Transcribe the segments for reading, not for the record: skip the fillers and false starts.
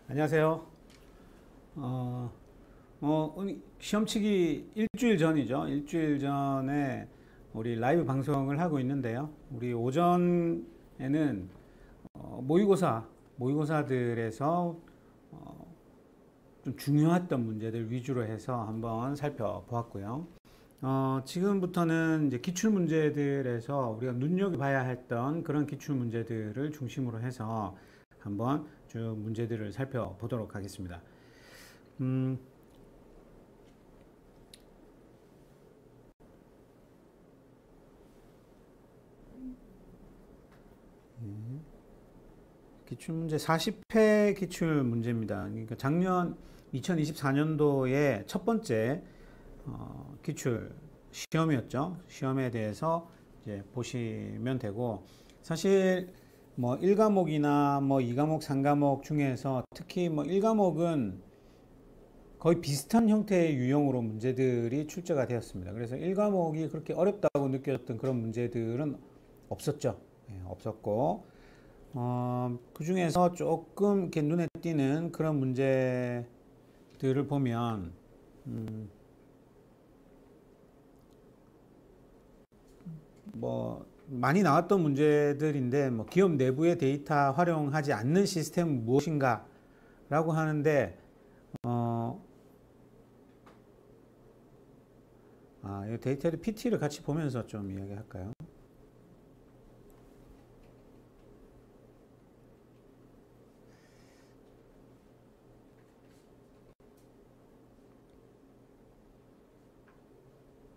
안녕하세요. 시험치기 일주일 전이죠. 일주일 전에 우리 라이브 방송을 하고 있는데요. 우리 오전에는 모의고사들에서 좀 중요했던 문제들 위주로 해서 한번 살펴보았고요. 지금부터는 이제 기출 문제들에서 우리가 눈여겨봐야 했던 그런 기출 문제들을 중심으로 해서 한번 쭉 문제들을 살펴보도록 하겠습니다. 음, 기출문제 40회 기출문제입니다. 그러니까 작년 2024년도에 첫 번째 기출 시험이었죠. 시험에 대해서 이제 보시면 되고, 사실 뭐 1과목이나 뭐 2과목, 3과목 중에서 특히 뭐 1과목은 거의 비슷한 형태의 유형으로 문제들이 출제가 되었습니다. 그래서 1과목이 그렇게 어렵다고 느껴졌던 그런 문제들은 없었죠. 없었고, 그 중에서 조금 이렇게 눈에 띄는 그런 문제들을 보면, 뭐, 많이 나왔던 문제들인데, 뭐, 기업 내부의 데이터 활용하지 않는 시스템은 무엇인가? 라고 하는데, 이 데이터를 PT를 같이 보면서 좀 이야기할까요?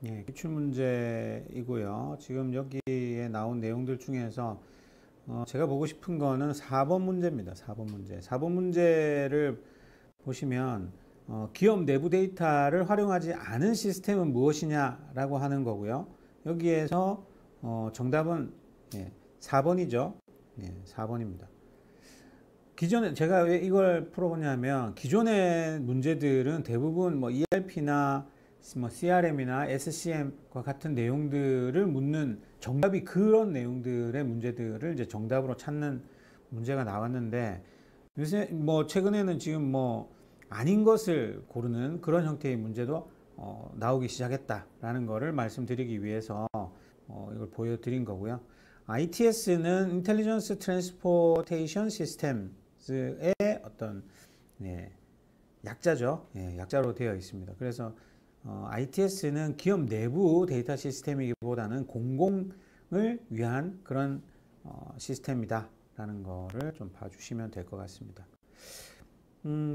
예, 기출문제이고요. 지금 여기에 나온 내용들 중에서 제가 보고 싶은 거는 4번 문제입니다. 4번 문제. 4번 문제를 보시면 기업 내부 데이터를 활용하지 않은 시스템은 무엇이냐라고 하는 거고요. 여기에서 정답은 4번이죠. 4번입니다. 기존에 제가 왜 이걸 풀어보냐면, 기존의 문제들은 대부분 뭐 ERP나 뭐 CRM이나 SCM과 같은 내용들을 묻는, 정답이 그런 내용들의 문제들을 이제 정답으로 찾는 문제가 나왔는데, 요새 뭐 최근에는 지금 뭐 아닌 것을 고르는 그런 형태의 문제도 나오기 시작했다라는 거를 말씀드리기 위해서 이걸 보여드린 거고요. ITS는 Intelligence Transportation Systems의 어떤 약자죠. 약자로 되어 있습니다. 그래서 ITS는 기업 내부 데이터 시스템이기보다는 공공을 위한 그런 시스템이다 라는 거를 좀 봐주시면 될 것 같습니다.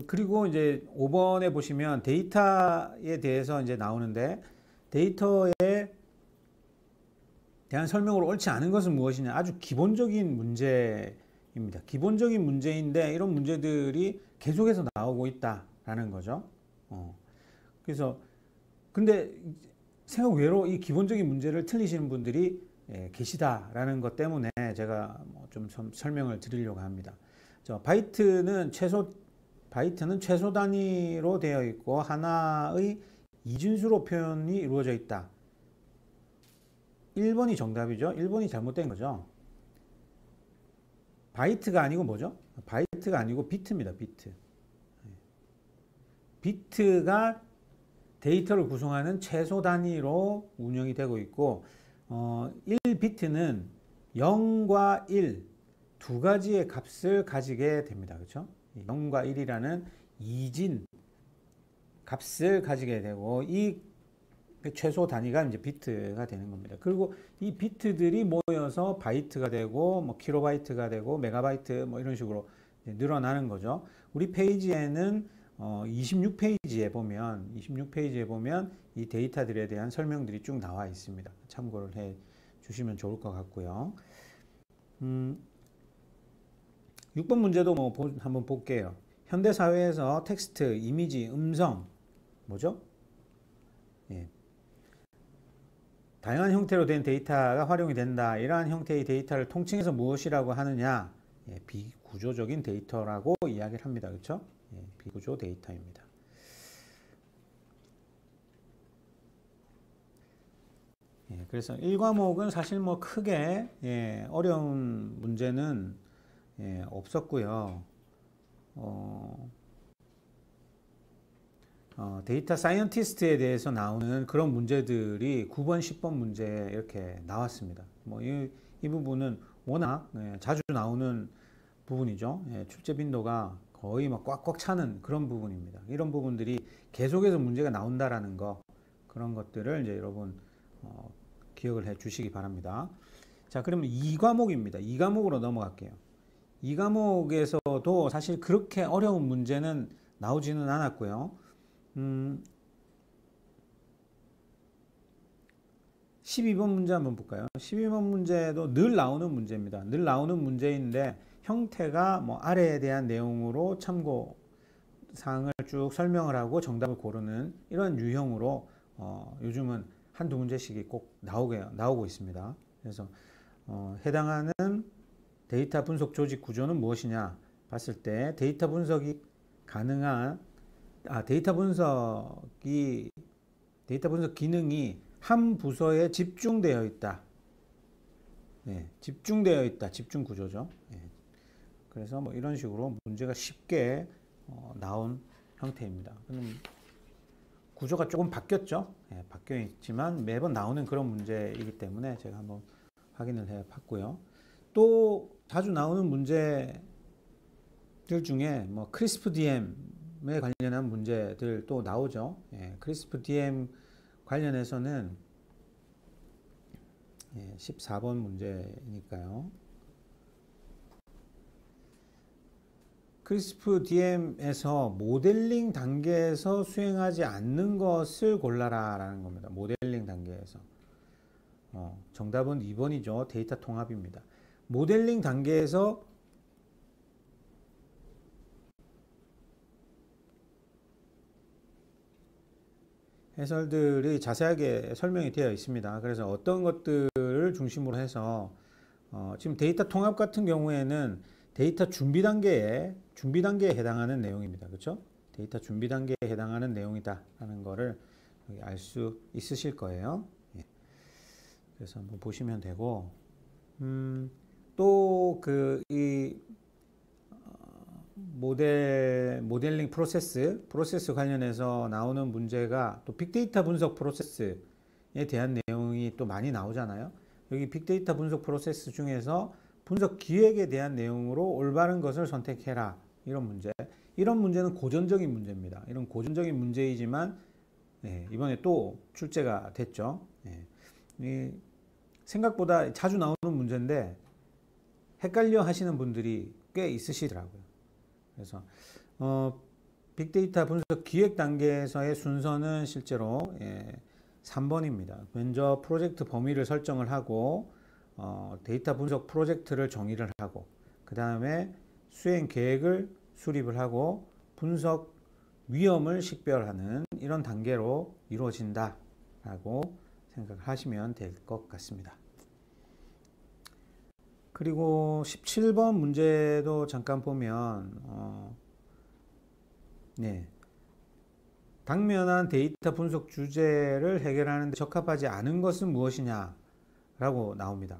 그리고 이제 5번에 보시면 데이터에 대해서 이제 나오는데, 데이터에 대한 설명으로 옳지 않은 것은 무엇이냐, 아주 기본적인 문제입니다. 기본적인 문제인데 이런 문제들이 계속해서 나오고 있다라는 거죠. 그래서 근데 생각 외로 이 기본적인 문제를 틀리시는 분들이 계시다라는 것 때문에 제가 좀 설명을 드리려고 합니다. 바이트는 최소 단위로 되어 있고 하나의 이진수로 표현이 이루어져 있다. 1번이 정답이죠. 1번이 잘못된 거죠. 바이트가 아니고 뭐죠? 바이트가 아니고 비트입니다. 비트. 비트가 데이터를 구성하는 최소 단위로 운영이 되고 있고, 1비트는 0과 1 두 가지의 값을 가지게 됩니다. 그렇죠? 0과 1이라는 이진 값을 가지게 되고, 이 최소 단위가 이제 비트가 되는 겁니다. 그리고 이 비트들이 모여서 바이트가 되고, 뭐 킬로바이트가 되고, 메가바이트 뭐 이런 식으로 늘어나는 거죠. 우리 페이지에는 26페이지에 보면 이 데이터들에 대한 설명들이 쭉 나와 있습니다. 참고를 해 주시면 좋을 것 같고요. 6번 문제도 뭐 한번 볼게요. 현대 사회에서 텍스트, 이미지, 음성 뭐죠? 다양한 형태로 된 데이터가 활용이 된다. 이러한 형태의 데이터를 통칭해서 무엇이라고 하느냐? 비구조적인 데이터라고 이야기를 합니다. 그렇죠? 비구조 데이터입니다. 그래서 1과목은 사실 뭐 크게 어려운 문제는 없었고요. 데이터 사이언티스트에 대해서 나오는 그런 문제들이 9번, 10번 문제 이렇게 나왔습니다. 뭐 이 부분은 워낙 자주 나오는 부분이죠. 출제 빈도가 거의 막 꽉꽉 차는 그런 부분입니다. 이런 부분들이 계속해서 문제가 나온다라는 거, 그런 것들을 이제 여러분 기억을 해 주시기 바랍니다. 자, 그러면 2과목입니다. 2과목으로 넘어갈게요. 2과목에서도 사실 그렇게 어려운 문제는 나오지는 않았고요. 12번 문제 한번 볼까요? 12번 문제도 늘 나오는 문제입니다. 늘 나오는 문제인데 형태가 뭐 아래에 대한 내용으로 참고 사항을 쭉 설명을 하고 정답을 고르는 이런 유형으로 요즘은 한두 문제씩이 꼭 나오고 있습니다. 그래서 해당하는 데이터 분석 조직 구조는 무엇이냐 봤을 때 데이터 분석이 가능한 데이터 분석 기능이 한 부서에 집중되어 있다. 네, 집중되어 있다. 집중 구조죠. 네. 그래서 뭐 이런 식으로 문제가 쉽게 나온 형태입니다. 구조가 조금 바뀌었죠. 네, 바뀌어 있지만 매번 나오는 그런 문제이기 때문에 제가 한번 확인을 해 봤고요. 또 자주 나오는 문제들 중에 뭐 크리스프 DM에 관련한 문제들 또 나오죠. 예, 크리스프 DM 관련해서는 14번 문제니까요. 크리스프 DM에서 모델링 단계에서 수행하지 않는 것을 골라라 라는 겁니다. 모델링 단계에서. 정답은 2번이죠. 데이터 통합입니다. 모델링 단계에서 해설들이 자세하게 설명이 되어 있습니다. 그래서 어떤 것들을 중심으로 해서 지금 데이터 통합 같은 경우에는 데이터 준비 단계에 해당하는 내용입니다. 그렇죠? 데이터 준비 단계에 해당하는 내용이다라는 거를 알 수 있으실 거예요. 예. 그래서 한번 보시면 되고 또 이 모델링 프로세스 관련해서 나오는 문제가 또 빅데이터 분석 프로세스에 대한 내용이 또 많이 나오잖아요. 여기 빅데이터 분석 프로세스 중에서 분석 기획에 대한 내용으로 올바른 것을 선택해라. 이런 문제. 이런 문제는 고전적인 문제입니다. 이런 고전적인 문제이지만 이번에 또 출제가 됐죠. 생각보다 자주 나오는 문제인데 헷갈려 하시는 분들이 꽤 있으시더라고요. 그래서 빅데이터 분석 기획 단계에서의 순서는 실제로 3번입니다. 먼저 프로젝트 범위를 설정을 하고 데이터 분석 프로젝트를 정의를 하고 그 다음에 수행 계획을 수립을 하고 분석 위험을 식별하는 이런 단계로 이루어진다라고 생각하시면 될 것 같습니다. 그리고 17번 문제도 잠깐 보면 당면한 데이터 분석 주제를 해결하는 데 적합하지 않은 것은 무엇이냐 라고 나옵니다.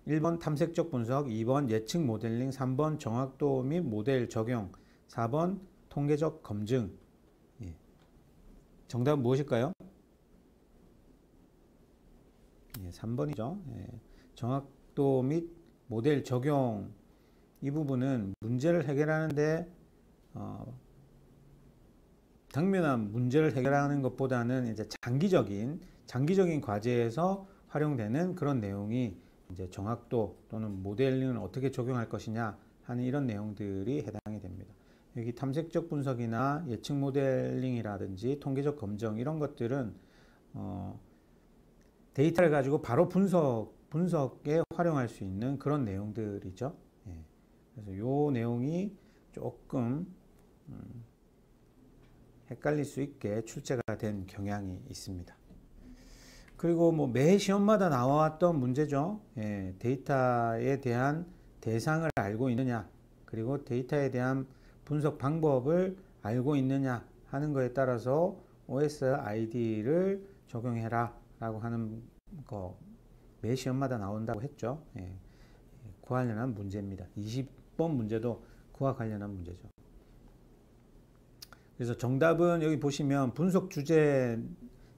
1번 탐색적 분석, 2번 예측 모델링, 3번 정확도 및 모델 적용, 4번 통계적 검증. 정답은 무엇일까요? 3번이죠. 정확도 및 모델 적용, 이 부분은 문제를 해결하는데 당면한 문제를 해결하는 것보다는 이제 장기적인 과제에서 활용되는 그런 내용이 이제 정확도 또는 모델링을 어떻게 적용할 것이냐 하는 이런 내용들이 해당이 됩니다. 여기 탐색적 분석이나 예측 모델링이라든지 통계적 검증 이런 것들은 데이터를 가지고 바로 분석에 활용할 수 있는 그런 내용들이죠. 그래서 이 내용이 조금 헷갈릴 수 있게 출제가 된 경향이 있습니다. 그리고 뭐 매 시험마다 나왔던 문제죠. 데이터에 대한 대상을 알고 있느냐, 그리고 데이터에 대한 분석 방법을 알고 있느냐 하는 것에 따라서 OSID를 적용해라 라고 하는 거 매 시험마다 나온다고 했죠. 그 관련한 문제입니다. 10번 문제도 그와 관련한 문제죠. 그래서 정답은 여기 보시면 분석 주제,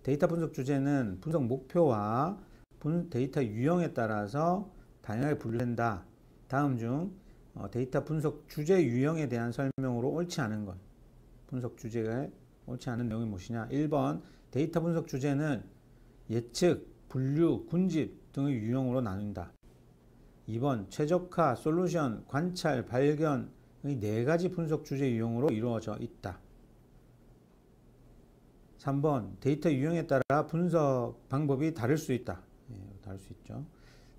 데이터 분석 주제는 분석 목표와 데이터 유형에 따라서 다양하게 분류된다. 다음 중 데이터 분석 주제 유형에 대한 설명으로 옳지 않은 것. 분석 주제가 옳지 않은 내용이 무엇이냐? 1번 데이터 분석 주제는 예측, 분류, 군집 등의 유형으로 나눈다. 2번 최적화, 솔루션, 관찰, 발견의 4가지 분석 주제 유형으로 이루어져 있다. 3번 데이터 유형에 따라 분석 방법이 다를 수 있다. 다를 수 있죠.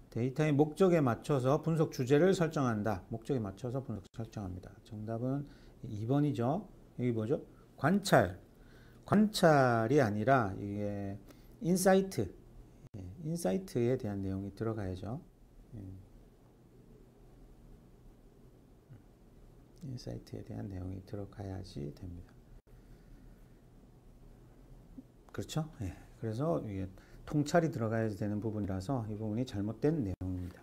데이터의 목적에 맞춰서 분석 주제를 설정한다. 목적에 맞춰서 분석 설정합니다. 정답은 2번이죠. 여기 뭐죠? 관찰. 관찰이 아니라 이게 인사이트. 인사이트에 대한 내용이 들어가야죠. 인사이트에 대한 내용이 들어가야지 됩니다. 그렇죠? 예. 그래서 이게 통찰이 들어가야 되는 부분이라서 이 부분이 잘못된 내용입니다.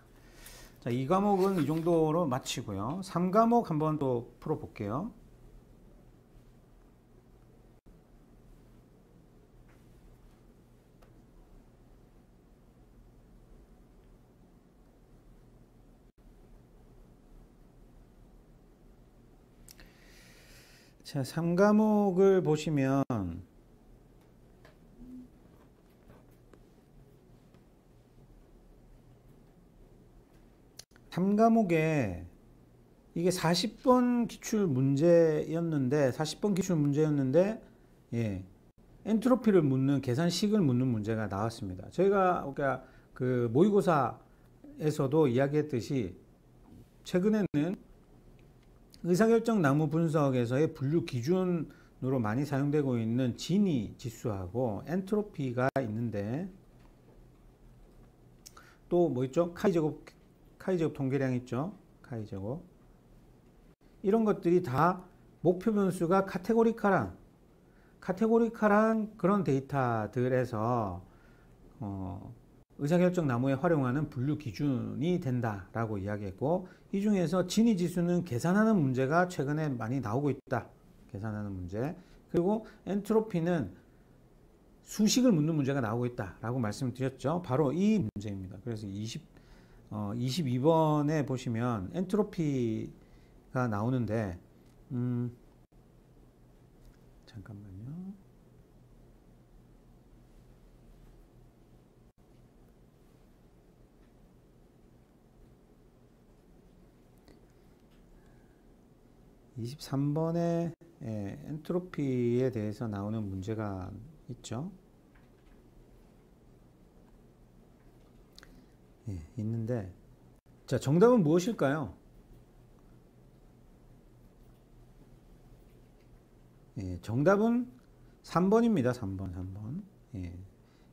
자, 2과목은 이 정도로 마치고요. 3과목 한번 또 풀어볼게요. 자, 3과목을 보시면 3과목에 이게 40번 기출 문제였는데 예, 엔트로피를 묻는 계산식을 묻는 문제가 나왔습니다. 저희가 그 모의고사에서도 이야기했듯이 최근에는 의사결정 나무 분석에서의 분류 기준으로 많이 사용되고 있는 지니 지수하고 엔트로피가 있는데 또 뭐 있죠? 카이제곱 통계량 있죠? 카이제곱. 이런 것들이 다 목표 변수가 카테고리컬한 그런 데이터들에서 의사결정 나무에 활용하는 분류 기준이 된다라고 이야기했고, 이 중에서 지니 지수는 계산하는 문제가 최근에 많이 나오고 있다. 계산하는 문제. 그리고 엔트로피는 수식을 묻는 문제가 나오고 있다라고 말씀드렸죠. 바로 이 문제입니다. 그래서 22번에 보시면 엔트로피가 나오는데 잠깐만요. (23번에) 엔트로피에 대해서 나오는 문제가 있죠. 있는데, 자, 정답은 무엇일까요? 정답은 3번입니다. 3번.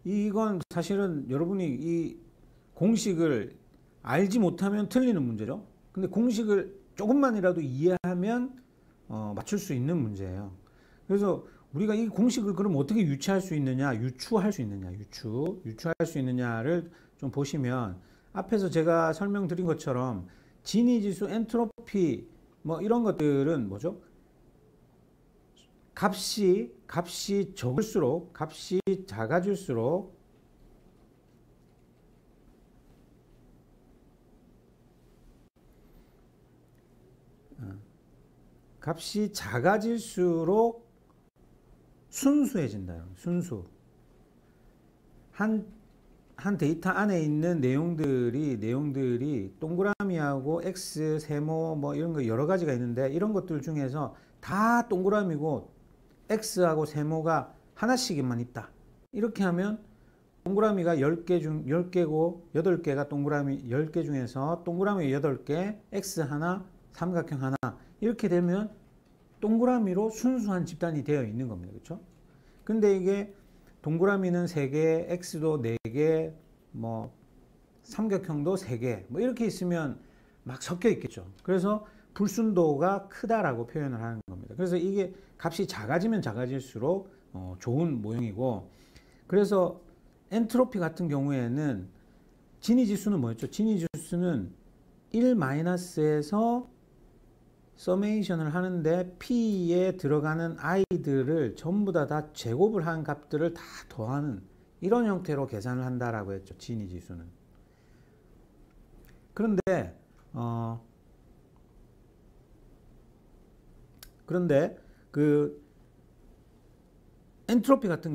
이건 사실은 여러분이 이 공식을 알지 못하면 틀리는 문제죠. 근데 공식을 조금만이라도 이해하면 맞출 수 있는 문제예요. 그래서 우리가 이 공식을 그럼 어떻게 유추할 수 있느냐, 유추할 수 있느냐를 좀 보시면, 앞에서 제가 설명드린 것처럼 지니지수, 엔트로피 뭐 이런 것들은 뭐죠? 값이 적을수록, 값이 작아질수록 순수해진다. 순수. 한 데이터 안에 있는 내용들이 동그라미하고 X, 세모 뭐 이런 거 여러 가지가 있는데, 이런 것들 중에서 다 동그라미고 X하고 세모가 하나씩만 있다. 이렇게 하면 동그라미가 10개고 8개가 동그라미 10개 중에서 동그라미 8개, X 하나, 삼각형 하나, 이렇게 되면 동그라미로 순수한 집단이 되어 있는 겁니다. 그렇죠? 근데 이게 동그라미는 3개, X도 4개, 뭐 삼각형도 3개, 뭐 이렇게 있으면 막 섞여 있겠죠. 그래서 불순도가 크다라고 표현을 하는 겁니다. 그래서 이게 값이 작아지면 작아질수록 좋은 모형이고, 그래서 엔트로피 같은 경우에는 지니 지수는 뭐였죠? 지니 지수는 1-에서 서메이션을 하는데 P에 들어가는 i들을 전부 다 제곱을 한 값들을 다 더하는 이런 형태로 계산을 한다라고 했죠. 지니 지수는. 그런데 그 엔트로피 같은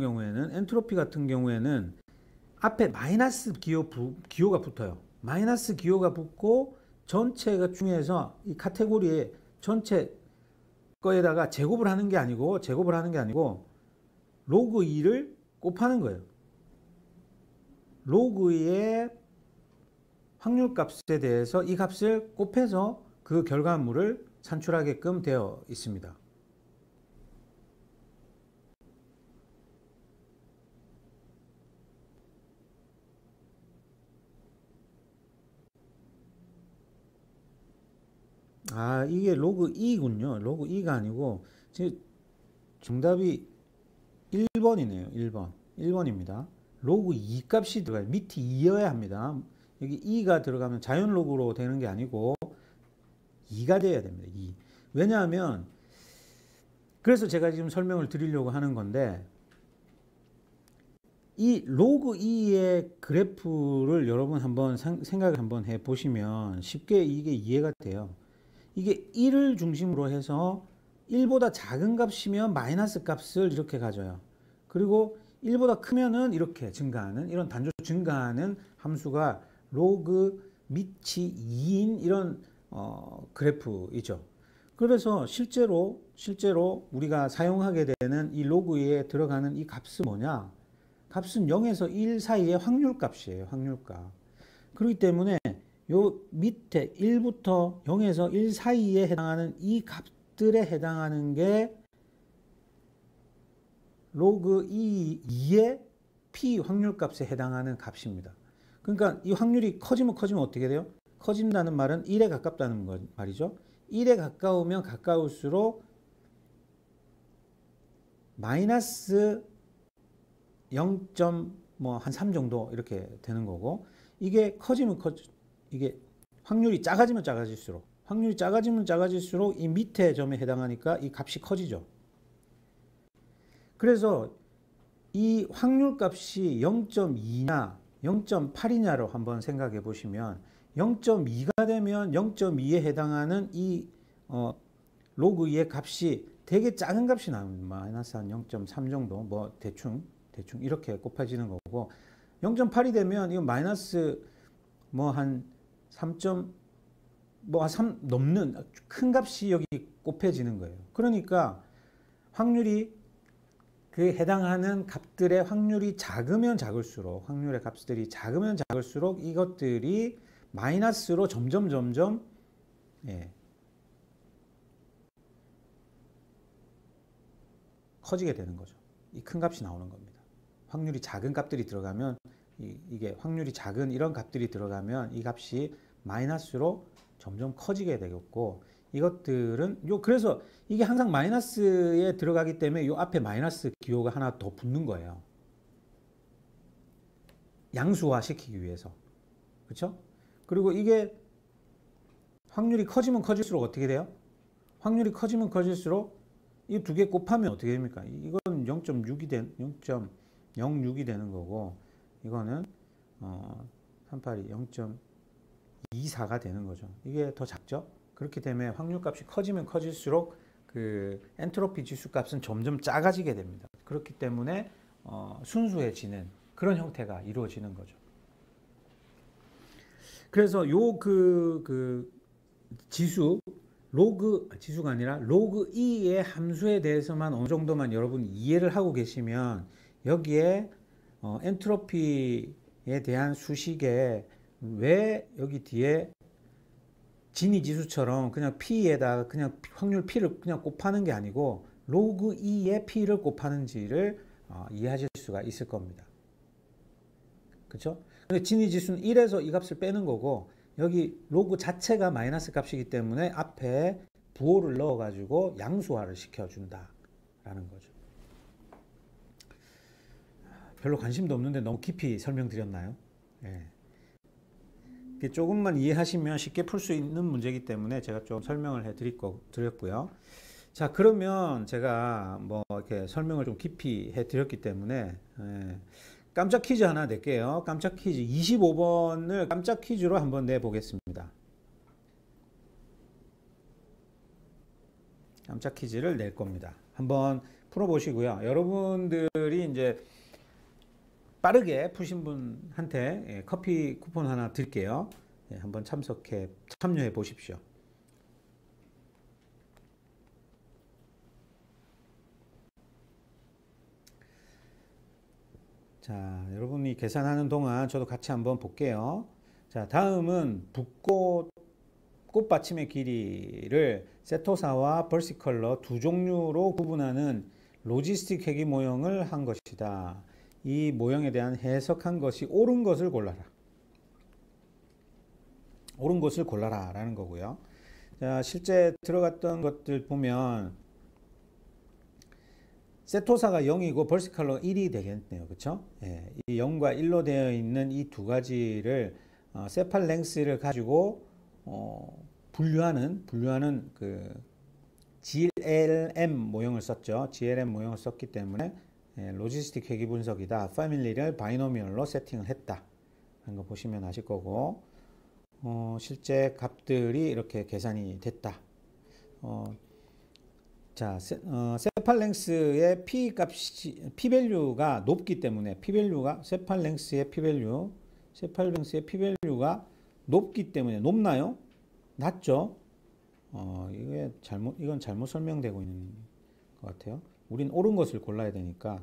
경우에는 앞에 마이너스 기호가 붙어요. 마이너스 기호가 붙고 전체가 중에서 이 카테고리에 전체 거에다가 제곱을 하는 게 아니고 로그 2를 곱하는 거예요. 로그 2의 확률 값에 대해서 이 값을 곱해서 그 결과물을 산출하게끔 되어 있습니다. 이게 로그 2군요. 로그 2가 아니고 지금 정답이 1번이네요. 1번입니다. 로그 2 값이 들어가요. 밑이 2여야 합니다. 여기 2가 들어가면 자연 로그로 되는 게 아니고 2가 돼야 됩니다. 2. 왜냐하면 그래서 제가 지금 설명을 드리려고 하는 건데 이 로그 2의 그래프를 여러분 한번 생각을 한번 해 보시면 쉽게 이게 이해가 돼요. 이게 1을 중심으로 해서 1보다 작은 값이면 마이너스 값을 이렇게 가져요. 그리고 1보다 크면은 이렇게 증가하는 이런 단조 증가하는 함수가 로그 밑이 2인 이런 그래프이죠. 그래서 실제로 우리가 사용하게 되는 이 로그에 들어가는 이 값은 뭐냐? 값은 0에서 1 사이의 확률 값이에요. 확률 값. 그렇기 때문에 요 밑에 1부터 0에서 1 사이에 해당하는 이 값들에 해당하는 게 로그 2의 P 확률 값에 해당하는 값입니다. 그러니까 이 확률이 커지면 어떻게 돼요? 커진다는 말은 1에 가깝다는 말이죠. 1에 가까우면 가까울수록 마이너스 0.3 정도 이렇게 되는 거고 이게 커지면 이게 확률이 작아지면 작아질수록 이 밑에 점에 해당하니까 이 값이 커지죠. 그래서 이 확률 값이 0.2냐 0.8이냐로 한번 생각해 보시면 0.2가 되면 0.2에 해당하는 이 로그 2의 값이 되게 작은 값이 나옵니다. 마이너스 한 0.3 정도 뭐 대충 이렇게 곱해지는 거고 0.8이 되면 이거 마이너스 뭐 한 3 넘는 큰 값이 여기 곱해지는 거예요. 그러니까 확률이 그 해당하는 값들의 확률이 작으면 작을수록 확률의 값들이 작으면 작을수록 이것들이 마이너스로 점점 커지게 되는 거죠. 이 큰 값이 나오는 겁니다. 확률이 작은 값들이 들어가면 이게 확률이 작은 이런 값들이 들어가면 이 값이 마이너스로 점점 커지게 되겠고 이것들은 그래서 이게 항상 마이너스에 들어가기 때문에 요 앞에 마이너스 기호가 하나 더 붙는 거예요. 양수화 시키기 위해서. 그렇죠? 그리고 이게 확률이 커지면 커질수록 어떻게 돼요? 확률이 커지면 커질수록 이 두 개 곱하면 어떻게 됩니까? 이건 0.6이 0.06이 되는 거고 이거는 382 0.24가 되는 거죠. 이게 더 작죠? 그렇기 때문에 확률값이 커지면 커질수록 그 엔트로피 지수 값은 점점 작아지게 됩니다. 그렇기 때문에 순수해지는 그런 형태가 이루어지는 거죠. 그래서 그 지수 지수가 아니라 로그 2의 함수에 대해서만 어느 정도만 여러분 이해를 하고 계시면 여기에 엔트로피에 대한 수식에 왜 여기 뒤에 지니 지수처럼 그냥 P에다가 그냥 확률 P를 그냥 곱하는 게 아니고 로그 2의 P를 곱하는지를 이해하실 수가 있을 겁니다. 그렇죠? 근데 지니 지수는 1에서 이 값을 빼는 거고 여기 로그 자체가 마이너스 값이기 때문에 앞에 부호를 넣어 가지고 양수화를 시켜준다 라는 거죠. 별로 관심도 없는데 너무 깊이 설명드렸나요? 네. 조금만 이해하시면 쉽게 풀 수 있는 문제이기 때문에 제가 좀 설명을 드렸고요. 자, 그러면 제가 뭐 이렇게 설명을 좀 깊이 해 드렸기 때문에 깜짝 퀴즈 하나 낼게요. 깜짝 퀴즈 25번을 깜짝 퀴즈로 한번 내보겠습니다. 깜짝 퀴즈를 낼 겁니다. 한번 풀어보시고요. 여러분들이 이제 빠르게 푸신 분한테 커피 쿠폰 하나 드릴게요. 한번 참여해 보십시오. 자, 여러분이 계산하는 동안 저도 같이 한번 볼게요. 자, 다음은 꽃받침의 길이를 세토사와 벌시컬러 두 종류로 구분하는 로지스틱 회기 모형을 한 것이다. 이 모형에 대한 해석한 것이 옳은 것을 골라라. 옳은 것을 골라라 라는 거고요. 자, 실제 들어갔던 것들 보면 세토사가 0이고 벌시컬러가 1이 되겠네요. 그렇죠? 예, 이 0과 1로 되어 있는 이 두 가지를 세팔 랭스를 가지고 분류하는 그 GLM 모형을 썼죠. GLM 모형을 썼기 때문에 로지스틱 회귀 분석이다. 패밀리를 바이노미얼로 세팅을 했다. 하는 거 보시면 아실 거고, 실제 값들이 이렇게 계산이 됐다. 자, 세팔랭스의 P 값이, P 밸류가 높기 때문에, 세팔랭스의 P 밸류가 높기 때문에, 높나요? 낮죠? 이건 잘못 설명되고 있는 것 같아요. 우린 옳은 것을 골라야 되니까,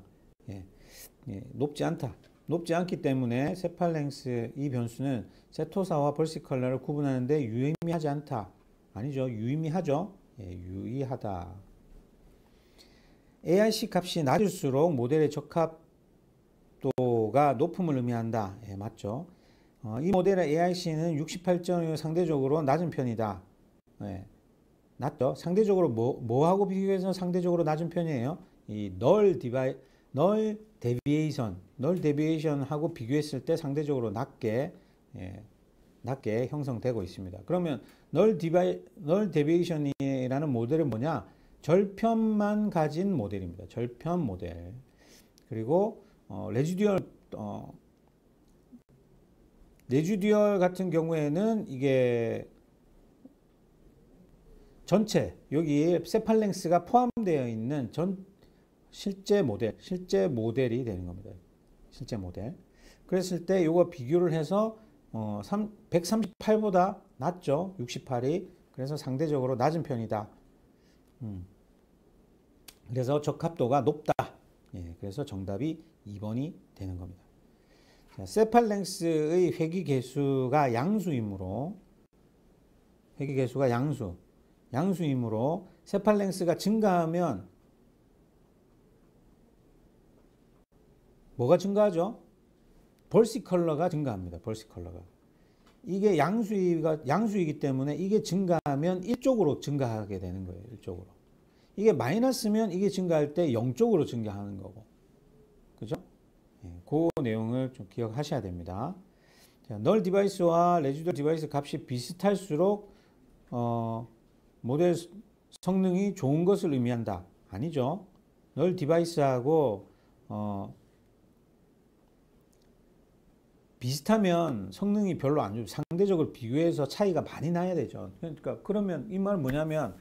높지 않다. 높지 않기 때문에 세팔랭스 이 변수는 세토사와 벌시컬러를 구분하는데 유의미하지 않다. 아니죠. 유의미하죠. 유의하다. AIC 값이 낮을수록 모델의 적합도가 높음을 의미한다. 맞죠. 이 모델의 AIC는 68점이면 상대적으로 낮은 편이다. 낮죠. 상대적으로 뭐하고 비교해서 상대적으로 낮은 편이에요? 이 널 데비에이션하고 비교했을 때 상대적으로 낮게 형성되고 있습니다. 그러면 널 데비에이션이라는 모델은 뭐냐? 절편만 가진 모델입니다. 절편 모델. 그리고 레지듀얼 같은 경우에는 이게 전체 여기 세팔랭스가 포함되어 있는 실제 모델이 되는 겁니다. 실제 모델. 그랬을 때 이거 비교를 해서 138보다 낮죠. 68이. 그래서 상대적으로 낮은 편이다. 그래서 적합도가 높다. 그래서 정답이 2번이 되는 겁니다. 자, 세팔랭스의 회귀개수가 양수이므로 세팔랭스가 증가하면 뭐가 증가하죠? 벌시컬러가 증가합니다. 벌시컬러가. 이게 양수이기 때문에 이게 증가하면 1쪽으로 증가하게 되는 거예요. 1쪽으로. 이게 마이너스면 이게 증가할 때 0쪽으로 증가하는 거고. 그죠? 그 내용을 좀 기억하셔야 됩니다. 자, 널 디바이스와 레지듀얼 디바이스 값이 비슷할수록 모델 성능이 좋은 것을 의미한다. 아니죠. 널 디바이스하고 비슷하면 성능이 별로 안 좋고 상대적으로 비교해서 차이가 많이 나야 되죠. 그러니까 그러면 이 말은 뭐냐면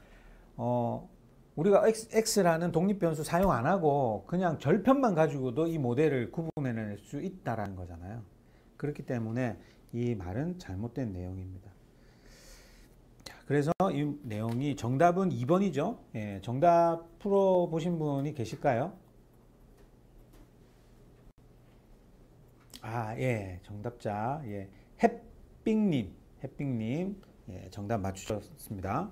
우리가 X라는 독립변수 사용 안 하고 그냥 절편만 가지고도 이 모델을 구분해낼 수 있다라는 거잖아요. 그렇기 때문에 이 말은 잘못된 내용입니다. 자, 그래서 이 내용이 정답은 2번이죠. 정답 풀어보신 분이 계실까요? 정답자, 햇빙님, 정답 맞추셨습니다.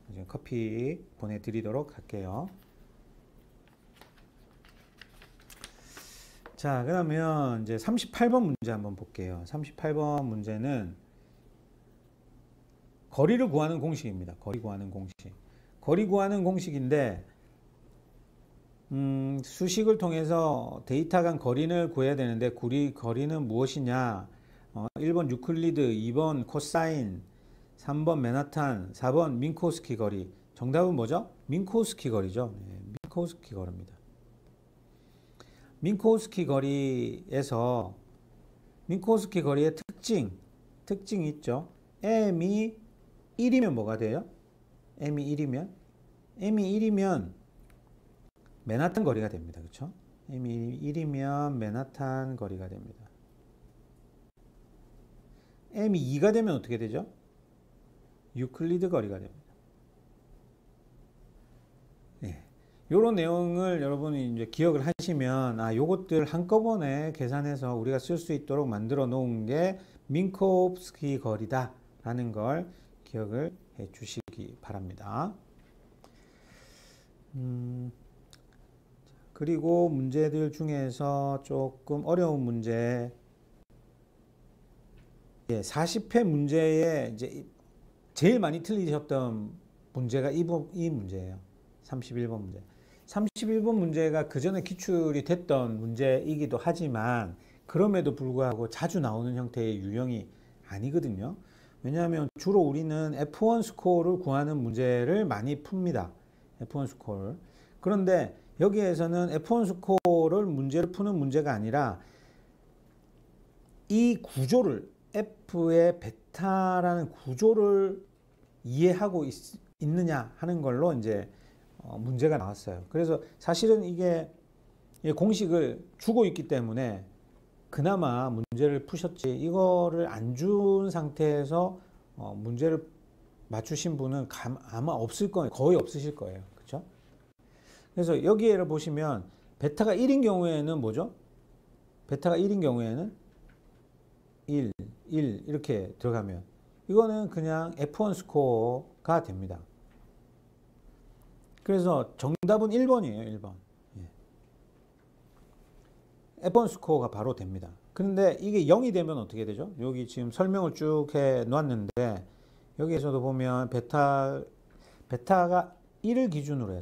지금 커피 보내드리도록 할게요. 자, 그러면 이제 38번 문제 한번 볼게요. 38번 문제는 거리를 구하는 공식입니다. 거리 구하는 공식인데, 수식을 통해서 데이터 간 거리를 구해야 되는데, 거리는 무엇이냐? 1번 유클리드, 2번 코사인, 3번 맨하탄, 4번 민코스키 거리. 정답은 뭐죠? 민코스키 거리죠. 네, 민코스키 거리입니다. 민코스키 거리에서 민코스키 거리의 특징이 있죠. m이 1이면 뭐가 돼요? m이 1이면 맨하탄 거리가 됩니다. 그렇죠? m이 1이면 맨하탄 거리가 됩니다. m이 2가 되면 어떻게 되죠? 유클리드 거리가 됩니다. 네. 요런 내용을 여러분이 이제 기억을 하시면, 요것들 한꺼번에 계산해서 우리가 쓸 수 있도록 만들어 놓은 게 민코프스키 거리다라는 걸 기억을 해 주시기 바랍니다. 그리고 문제들 중에서 조금 어려운 문제, 40회 문제에 이제 제일 많이 틀리셨던 문제가 이 문제예요. 31번 문제. 31번 문제가 그 전에 기출이 됐던 문제이기도 하지만 그럼에도 불구하고 자주 나오는 형태의 유형이 아니거든요. 왜냐하면 주로 우리는 F1 스코어를 구하는 문제를 많이 풉니다. F1 스코어를. 그런데 여기에서는 F1 스코어를 문제를 푸는 문제가 아니라 이 구조를, F의 베타라는 구조를 이해하고 있느냐 하는 걸로 이제 문제가 나왔어요. 그래서 사실은 이게 공식을 주고 있기 때문에 그나마 문제를 푸셨지, 이거를 안 준 상태에서 문제를 맞추신 분은 아마 없을 거예요. 거의 없으실 거예요. 그렇죠? 그래서 여기에를 보시면 베타가 1인 경우에는 뭐죠? 베타가 1인 경우에는 1 이렇게 들어가면 이거는 그냥 F1 스코어가 됩니다. 그래서 정답은 1번이에요. 1번. F1 스코어가 바로 됩니다. 그런데 이게 0이 되면 어떻게 되죠? 여기 지금 설명을 쭉 해 놨는데 여기에서도 보면 베타가 1을 기준으로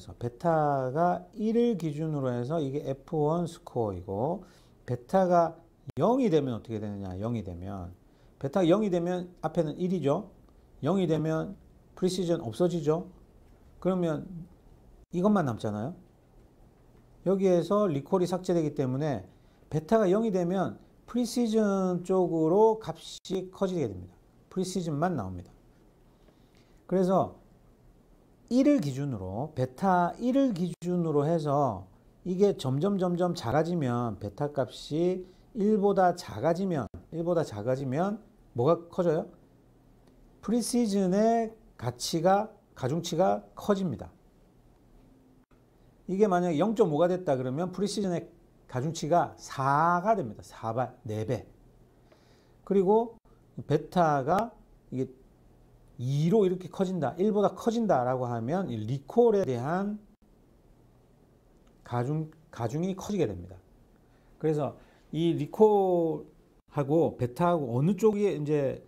해서 이게 F1 스코어이고, 베타가 0이 되면 어떻게 되느냐? 0이 되면 베타가 0이 되면 앞에는 1이죠. 0이 되면 프리시전 없어지죠. 그러면 이것만 남잖아요. 여기에서 리콜이 삭제되기 때문에 베타가 0이 되면 프리시전 쪽으로 값이 커지게 됩니다. 프리시전만 나옵니다. 그래서 1을 기준으로, 베타 1을 기준으로 해서 이게 점점 작아지면, 베타 값이 1보다 작아지면 뭐가 커져요? 프리시즌의 가중치가 커집니다. 이게 만약에 0.5가 됐다 그러면 프리시즌의 가중치가 4가 됩니다. 4배. 그리고 베타가 이게 2로 이렇게 커진다, 1보다 커진다라고 하면 리콜에 대한 가중이 커지게 됩니다. 그래서 이 리콜하고 베타하고 어느 쪽이 이제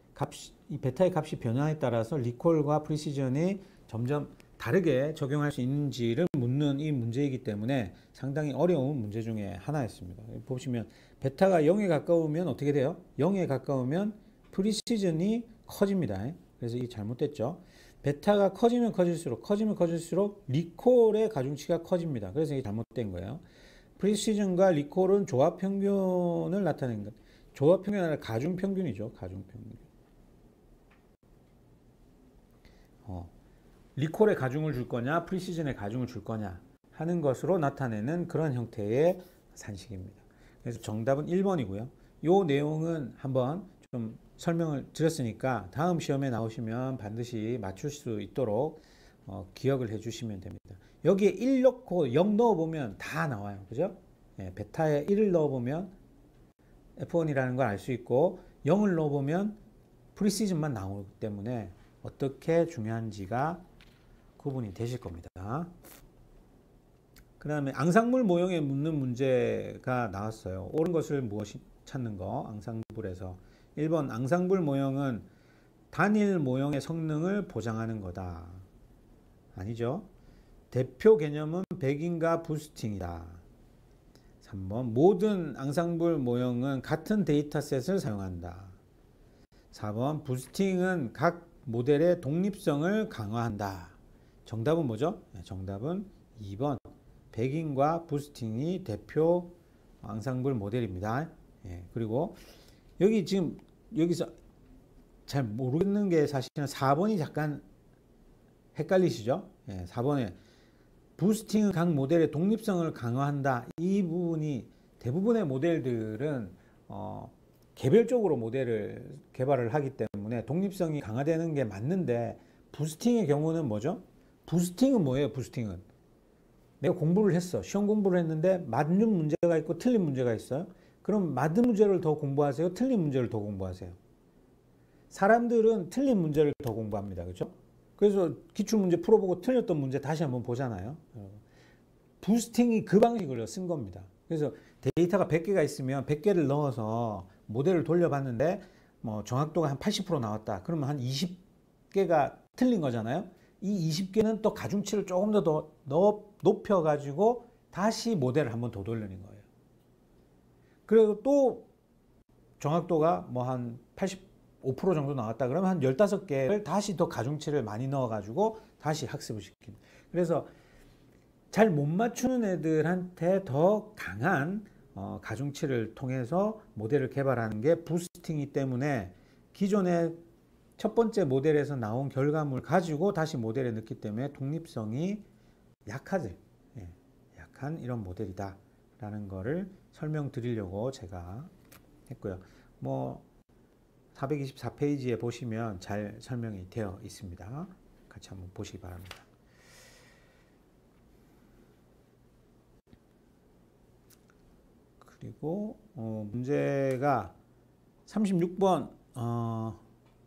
이 베타의 값이 변화에 따라서 리콜과 프리시전이 점점 다르게 적용할 수 있는지를 묻는 이 문제이기 때문에 상당히 어려운 문제 중에 하나였습니다. 보시면 베타가 0에 가까우면 어떻게 돼요? 0에 가까우면 프리시전이 커집니다. 그래서 이게 잘못됐죠. 베타가 커지면 커질수록 리콜의 가중치가 커집니다. 그래서 이게 잘못된 거예요. 프리시즌과 리콜은 조합 평균을 나타내는 것. 조합 평균이 아니라 가중 평균이죠. 가중 평균. 리콜의 가중을 줄 거냐, 프리시즌의 가중을 줄 거냐 하는 것으로 나타내는 그런 형태의 산식입니다. 그래서 정답은 1번이고요. 이 내용은 한번 좀 설명을 드렸으니까 다음 시험에 나오시면 반드시 맞출 수 있도록 기억을 해주시면 됩니다. 여기에 1 넣고 0 넣어보면 다 나와요. 그죠? 베타에 1을 넣어보면 F1이라는 걸 알 수 있고, 0을 넣어보면 프리시즌만 나오기 때문에 어떻게 중요한지가 구분이 되실 겁니다. 그 다음에 앙상블 모형에 묻는 문제가 나왔어요. 옳은 것을 무엇이 찾는 거. 앙상블에서 1번 앙상블 모형은 단일 모형의 성능을 보장하는 거다. 아니죠. 대표 개념은 백인과 부스팅이다. 3번 모든 앙상블 모형은 같은 데이터셋을 사용한다. 4번 부스팅은 각 모델의 독립성을 강화한다. 정답은 뭐죠? 정답은 2번 백인과 부스팅이 대표 앙상블 모델입니다. 그리고 여기 지금 여기서 잘 모르겠는 게 사실은 4번이 잠깐 헷갈리시죠? 4번에 부스팅은 각 모델의 독립성을 강화한다. 이 부분이 대부분의 모델들은 개별적으로 모델을 개발을 하기 때문에 독립성이 강화되는 게 맞는데 부스팅의 경우는 뭐죠? 부스팅은 뭐예요? 부스팅은 내가 공부를 했어. 시험 공부를 했는데 맞는 문제가 있고 틀린 문제가 있어요. 그럼 맞은 문제를 더 공부하세요? 틀린 문제를 더 공부하세요? 사람들은 틀린 문제를 더 공부합니다. 그렇죠? 그래서 기출문제 풀어보고 틀렸던 문제 다시 한번 보잖아요. 부스팅이 그 방식으로 쓴 겁니다. 그래서 데이터가 100개가 있으면 100개를 넣어서 모델을 돌려봤는데 뭐 정확도가 한 80% 나왔다. 그러면 한 20개가 틀린 거잖아요. 이 20개는 또 가중치를 조금 더 높여가지고 다시 모델을 한번 더 돌리는 거예요. 그리고 또 정확도가 뭐 한 85% 정도 나왔다 그러면 한 15개를 다시 더 가중치를 많이 넣어가지고 다시 학습을 시킵니다. 그래서 잘 못 맞추는 애들한테 더 강한 가중치를 통해서 모델을 개발하는 게 부스팅이기 때문에 기존의 첫 번째 모델에서 나온 결과물 가지고 다시 모델에 넣기 때문에 독립성이 약하죠. 약한 이런 모델이다 라는 거를 설명드리려고 제가 했고요. 뭐 424페이지에 보시면 잘 설명이 되어 있습니다. 같이 한번 보시기 바랍니다. 그리고 문제가 36번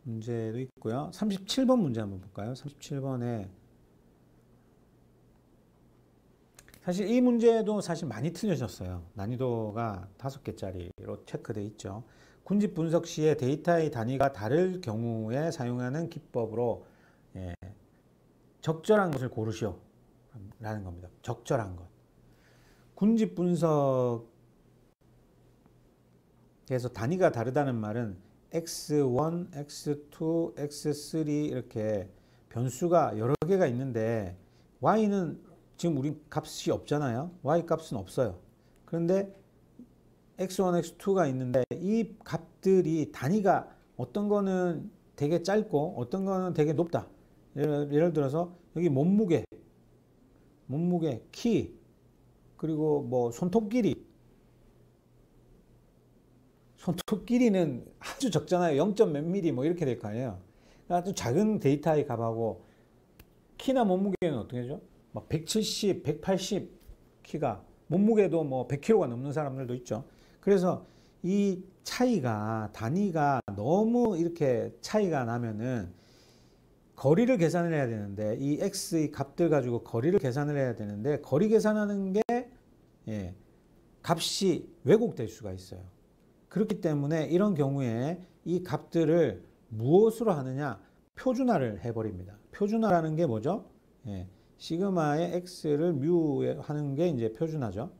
문제도 있고요. 37번 문제 한번 볼까요? 37번에 사실 이 문제도 사실 많이 틀려졌어요. 난이도가 5개짜리로 체크되어 있죠. 군집 분석 시에 데이터의 단위가 다를 경우에 사용하는 기법으로 적절한 것을 고르시오 라는 겁니다. 적절한 것. 군집 분석에서 단위가 다르다는 말은 x1, x2, x3 이렇게 변수가 여러 개가 있는데 y는 지금 우리 값이 없잖아요. y 값은 없어요. 그런데 x1, x2가 있는데 이 값들이 단위가 어떤 거는 되게 짧고 어떤 거는 되게 높다. 예를 들어서 여기 몸무게, 키, 그리고 뭐 손톱 길이는 아주 적잖아요. 0. 몇 미리 뭐 이렇게 될 거 아니에요. 아주 작은 데이터의 값하고 키나 몸무게는 어떻게 되죠? 막 170, 180 키가 몸무게도 뭐 100kg가 넘는 사람들도 있죠. 그래서 이 차이가 단위가 너무 이렇게 차이가 나면은 거리를 계산을 해야 되는데 이 x의 값들 가지고 거리를 계산을 해야 되는데 거리 계산하는 게 값이 왜곡될 수가 있어요. 그렇기 때문에 이런 경우에 이 값들을 무엇으로 하느냐? 표준화를 해버립니다. 표준화라는 게 뭐죠? 시그마의 x를 뮤에 하는 게 이제 표준화죠.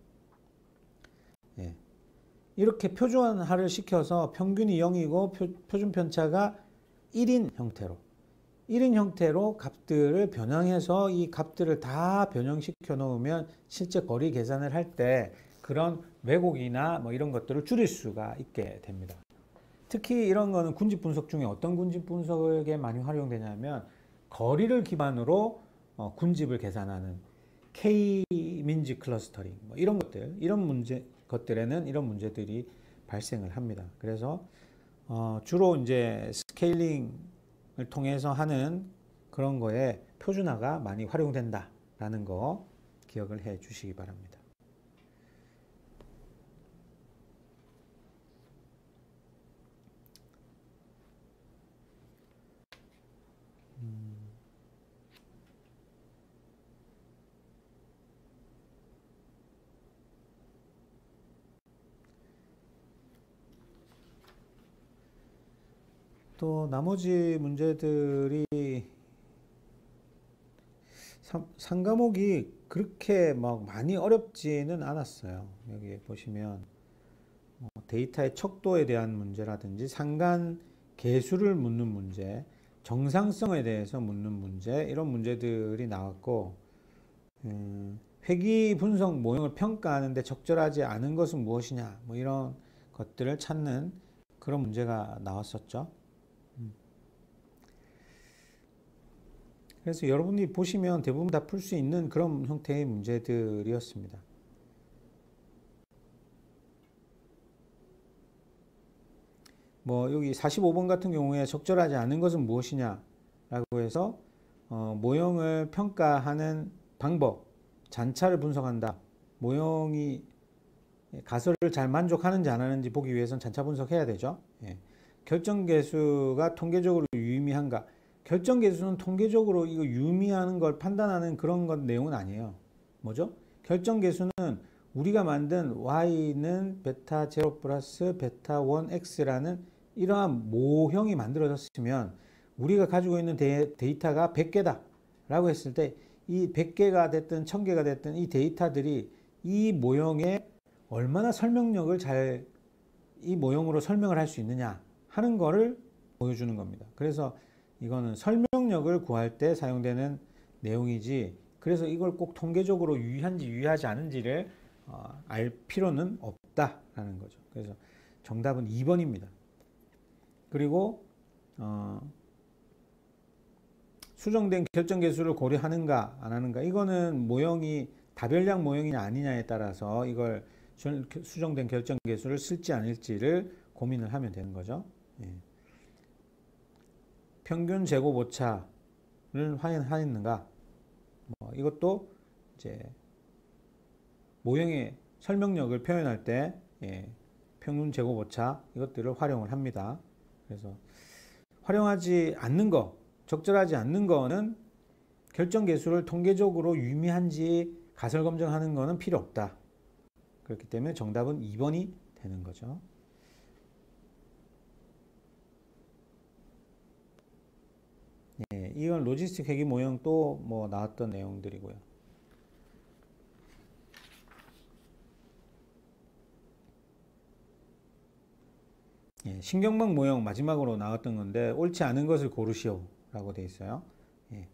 이렇게 표준화를 시켜서 평균이 0이고 표준 편차가 1인 형태로 값들을 변형해서 이 값들을 다 변형시켜 놓으면 실제 거리 계산을 할 때 그런 왜곡이나 뭐 이런 것들을 줄일 수가 있게 됩니다. 특히 이런 거는 군집 분석 중에 어떤 군집 분석에 많이 활용되냐면 거리를 기반으로 군집을 계산하는 K-민지 클러스터링 뭐 이런 것들, 것들에는 이런 문제들이 발생을 합니다. 그래서 주로 이제 스케일링을 통해서 하는 그런 거에 표준화가 많이 활용된다라는 거 기억을 해 주시기 바랍니다. 또 나머지 문제들이 3과목이 그렇게 막 많이 어렵지는 않았어요. 여기 보시면 데이터의 척도에 대한 문제라든지 상관 개수를 묻는 문제, 정상성에 대해서 묻는 문제, 이런 문제들이 나왔고, 회귀 분석 모형을 평가하는데 적절하지 않은 것은 무엇이냐, 뭐 이런 것들을 찾는 그런 문제가 나왔었죠. 그래서 여러분이 보시면 대부분 다 풀 수 있는 그런 형태의 문제들이었습니다. 뭐 여기 45번 같은 경우에 적절하지 않은 것은 무엇이냐 라고 해서 모형을 평가하는 방법, 잔차를 분석한다. 모형이 가설을 잘 만족하는지 안 하는지 보기 위해서는 잔차 분석해야 되죠. 예. 결정계수가 통계적으로 유의미한가? 결정계수는 통계적으로 이거 유의미하는 걸 판단하는 그런 것 내용은 아니에요. 뭐죠? 결정계수는 우리가 만든 y는 베타 0 플러스 베타 1x라는 이러한 모형이 만들어졌으면 우리가 가지고 있는 데이터가 100개다 라고 했을 때 이 100개가 됐든 1000개가 됐든 이 데이터들이 이 모형에 얼마나 설명력을 잘 이 모형으로 설명을 할 수 있느냐 하는 거를 보여주는 겁니다. 그래서 이거는 설명력을 구할 때 사용되는 내용이지, 그래서 이걸 꼭 통계적으로 유의한지 유의하지 않은지를 알 필요는 없다라는 거죠. 그래서 정답은 2번입니다. 그리고 수정된 결정계수를 고려하는가 안 하는가, 이거는 모형이 다별량 모형이냐 아니냐에 따라서 이걸 수정된 결정계수를 쓸지 않을지를 고민을 하면 되는 거죠. 예. 평균 제곱 오차를 확인하였는가, 뭐 이것도 이제 모형의 설명력을 표현할 때 평균 제곱 오차 이것들을 활용을 합니다. 그래서 활용하지 않는 거, 적절하지 않는 거는 결정계수를 통계적으로 유의미한지 가설 검증하는 거는 필요 없다. 그렇기 때문에 정답은 2번이 되는 거죠. 예, 이건 로지스틱 회귀 모형 또 뭐 나왔던 내용들이고요. 예, 신경망 모형 마지막으로 나왔던 건데 옳지 않은 것을 고르시오 라고 되어 있어요. 예,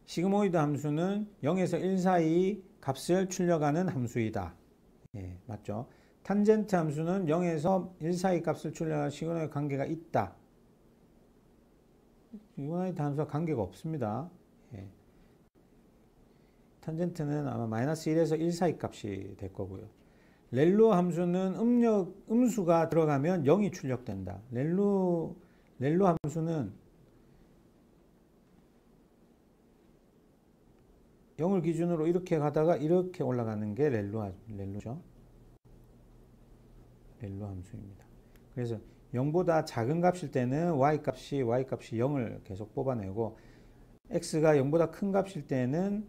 시그모이드 함수는 0에서 1 사이 값을 출력하는 함수이다. 예, 맞죠? 탄젠트 함수는 0에서 1 사이 값을 출력하는 시그모이드 관계가 있다. 시그모이드 함수와 관계가 없습니다. 예. 탄젠트는 아마 마이너스 1에서 1 사이 값이 될 거고요. 렐로 함수는 음수가 들어가면 0이 출력된다. 렐로 함수는 0을 기준으로 이렇게 가다가 이렇게 올라가는 게 렐로죠. 렐로 함수입니다. 그래서 0보다 작은 값일 때는 y값이 0을 계속 뽑아내고, x가 0보다 큰 값일 때는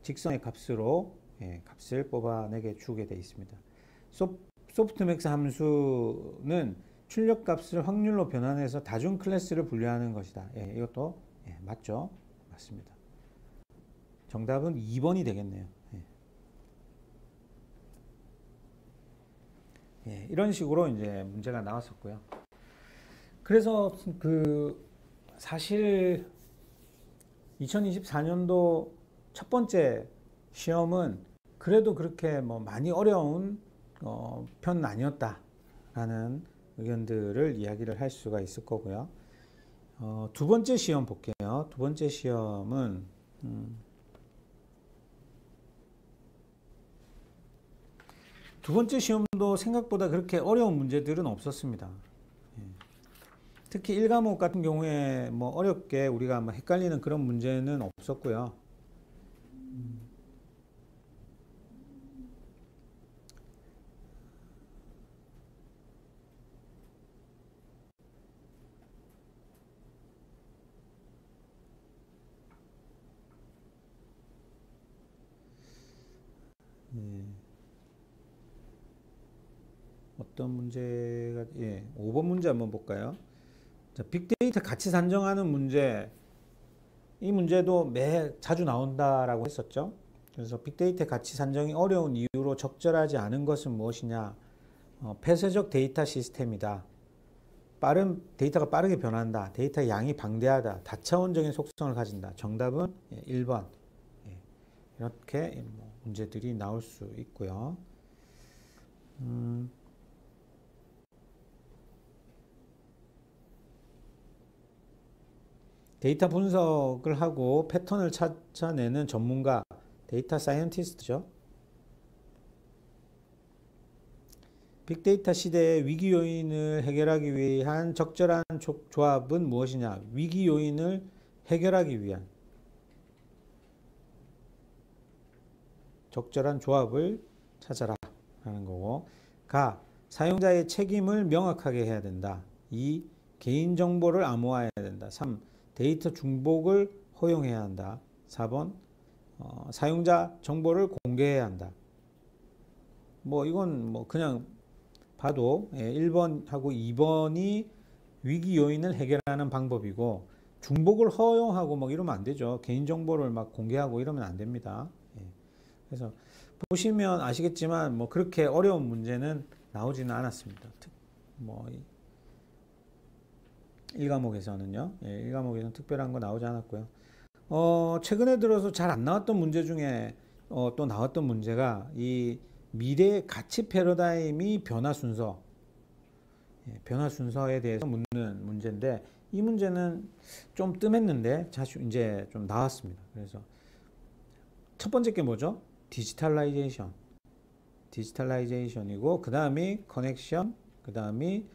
직선의 값으로 값을 뽑아내게 주게 되어 있습니다. 소프트맥스 함수는 출력값을 확률로 변환해서 다중 클래스를 분류하는 것이다. 예, 이것도 맞죠? 맞습니다. 정답은 2번이 되겠네요. 예, 이런 식으로 이제 문제가 나왔었고요. 그래서 사실 2024년도 첫 번째 시험은 그래도 그렇게 뭐 많이 어려운 편은 아니었다라는 의견들을 이야기를 할 수가 있을 거고요. 두 번째 시험 볼게요. 두 번째 시험은 두 번째 시험도 생각보다 그렇게 어려운 문제들은 없었습니다. 특히 1과목 같은 경우에 뭐 어렵게 우리가 뭐 헷갈리는 그런 문제는 없었고요. 어떤 문제가 5번 문제 한번 볼까요? 자, 빅데이터 가치 산정하는 문제, 이 문제도 자주 나온다라고 했었죠. 그래서 빅데이터 가치 산정이 어려운 이유로 적절하지 않은 것은 무엇이냐? 폐쇄적 데이터 시스템이다. 데이터가 빠르게 변한다. 데이터 양이 방대하다. 다차원적인 속성을 가진다. 정답은 1번. 이렇게 문제들이 나올 수 있고요. 데이터 분석을 하고 패턴을 찾아내는 전문가, 데이터 사이언티스트죠. 빅데이터 시대의 위기 요인을 해결하기 위한 적절한 조합은 무엇이냐? 위기 요인을 해결하기 위한 적절한 조합을 찾아라 라는 거고, 사용자의 책임을 명확하게 해야 된다. 2. 개인정보를 암호화해야 된다. 3. 데이터 중복을 허용해야 한다. 4번 사용자 정보를 공개해야 한다. 이건 그냥 봐도 1번하고 2번이 위기 요인을 해결하는 방법이고, 중복을 허용하고 이러면 안 되죠. 개인정보를 막 공개하고 이러면 안 됩니다. 그래서 보시면 아시겠지만 그렇게 어려운 문제는 나오지는 않았습니다. 1과목에서는요. 1과목에서는 특별한 거 나오지 않았고요. 최근에 들어서 잘 안 나왔던 문제 중에 또 나왔던 문제가 이 미래의 가치 패러다임이 변화 순서에 대해서 묻는 문제인데, 이 문제는 좀 뜸했는데 자주 이제 좀 나왔습니다. 그래서 첫 번째 게 뭐죠? 디지털라이제이션이고, 그 다음이 커넥션, 그 다음이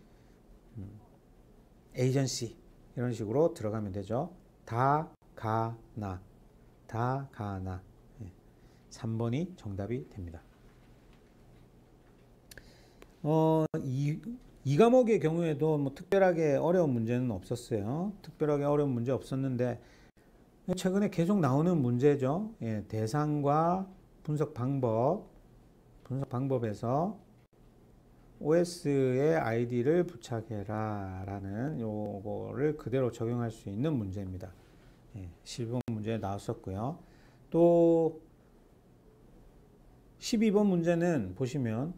에이전시, 이런 식으로 들어가면 되죠. 다, 가, 나. 3번이 정답이 됩니다. 이 과목의 경우에도 특별하게 어려운 문제는 없었어요. 특별하게 어려운 문제 없었는데, 최근에 계속 나오는 문제죠. 대상과 분석 방법에서 OS의 ID를 부착해라 라는 요거를 그대로 적용할 수 있는 문제입니다. 실분 문제에 나왔었고요. 또 12번 문제는 보시면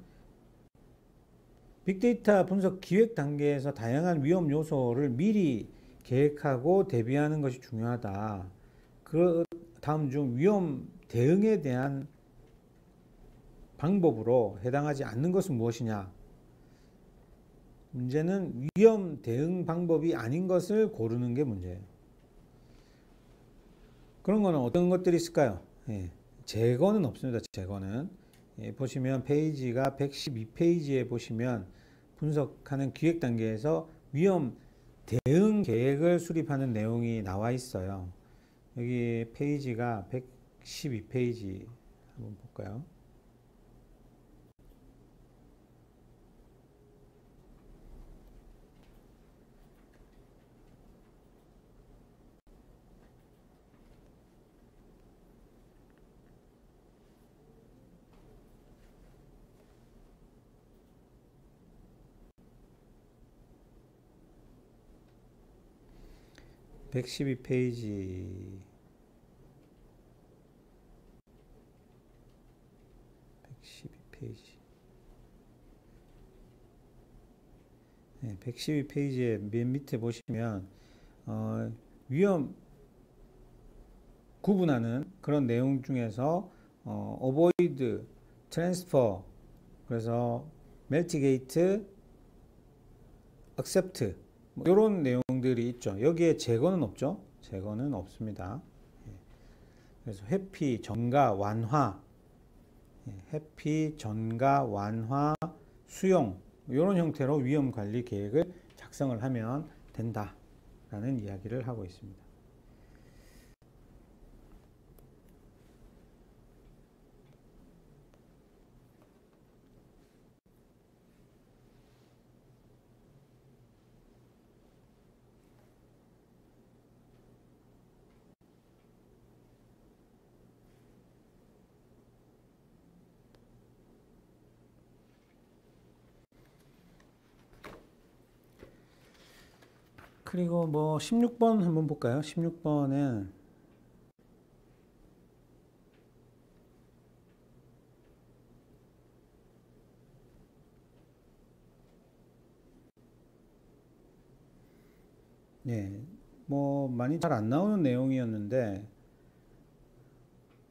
빅데이터 분석 기획 단계에서 다양한 위험 요소를 미리 계획하고 대비하는 것이 중요하다. 그 다음 중 위험 대응에 대한 방법으로 해당하지 않는 것은 무엇이냐? 문제는 위험 대응 방법이 아닌 것을 고르는 게 문제예요. 그런 거는 어떤 것들이 있을까요? 제거는 없습니다. 제거는. 보시면 페이지가 112페이지에 보시면 분석하는 기획 단계에서 위험 대응 계획을 수립하는 내용이 나와 있어요. 여기 페이지가 112페이지 한번 볼까요? (112페이지) 112페이지의 맨 밑에 보시면 위험 구분하는 그런 내용 중에서 avoid, transfer, 그래서 mitigate, accept 이런 내용들이 있죠. 여기에 제거는 없죠. 제거는 없습니다. 그래서 회피, 전가, 완화, 회피, 전가, 완화, 수용 이런 형태로 위험 관리 계획을 작성을 하면 된다라는 이야기를 하고 있습니다. 그리고 16번 한번 볼까요? 16번은 예, 뭐 많이 잘 안 나오는 내용이었는데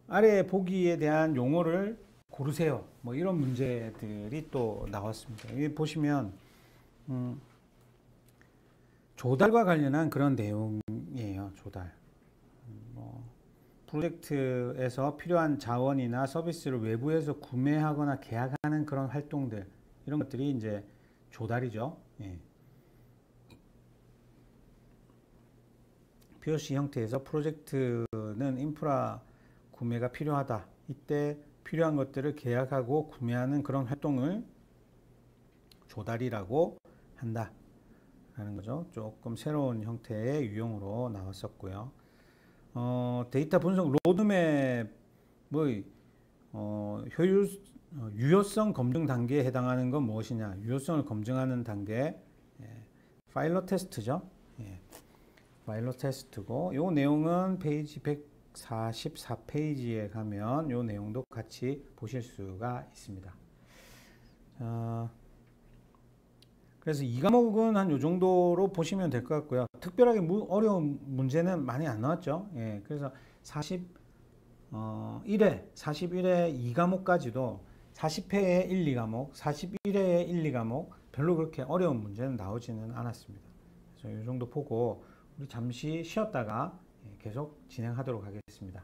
아래 보기에 대한 용어를 고르세요. 뭐 이런 문제들이 또 나왔습니다. 여기 보시면 조달과 관련한 그런 내용이에요. 조달. 뭐 프로젝트에서 필요한 자원이나 서비스를 외부에서 구매하거나 계약하는 그런 활동들, 이런 것들이 이제 조달이죠. 예. POC 형태에서 프로젝트는 인프라 구매가 필요하다. 이때 필요한 것들을 계약하고 구매하는 그런 활동을 조달이라고 한다 라는 거죠. 조금 새로운 형태의 유형으로 나왔었고요. 데이터 분석 로드맵 유효성 검증 단계에 해당하는 건 무엇이냐? 유효성을 검증하는 단계, 파일럿 테스트죠. 예. 파일럿 테스트고, 요 내용은 페이지 144페이지에 가면 요 내용도 같이 보실 수가 있습니다. 그래서 이 과목은 한 요 정도로 보시면 될 것 같고요. 특별하게 어려운 문제는 많이 안 나왔죠. 예, 그래서 41회 2과목까지도 40회에 1, 2과목, 41회에 1, 2과목 별로 그렇게 어려운 문제는 나오지는 않았습니다. 그래서 이 정도 보고 우리 잠시 쉬었다가 계속 진행하도록 하겠습니다.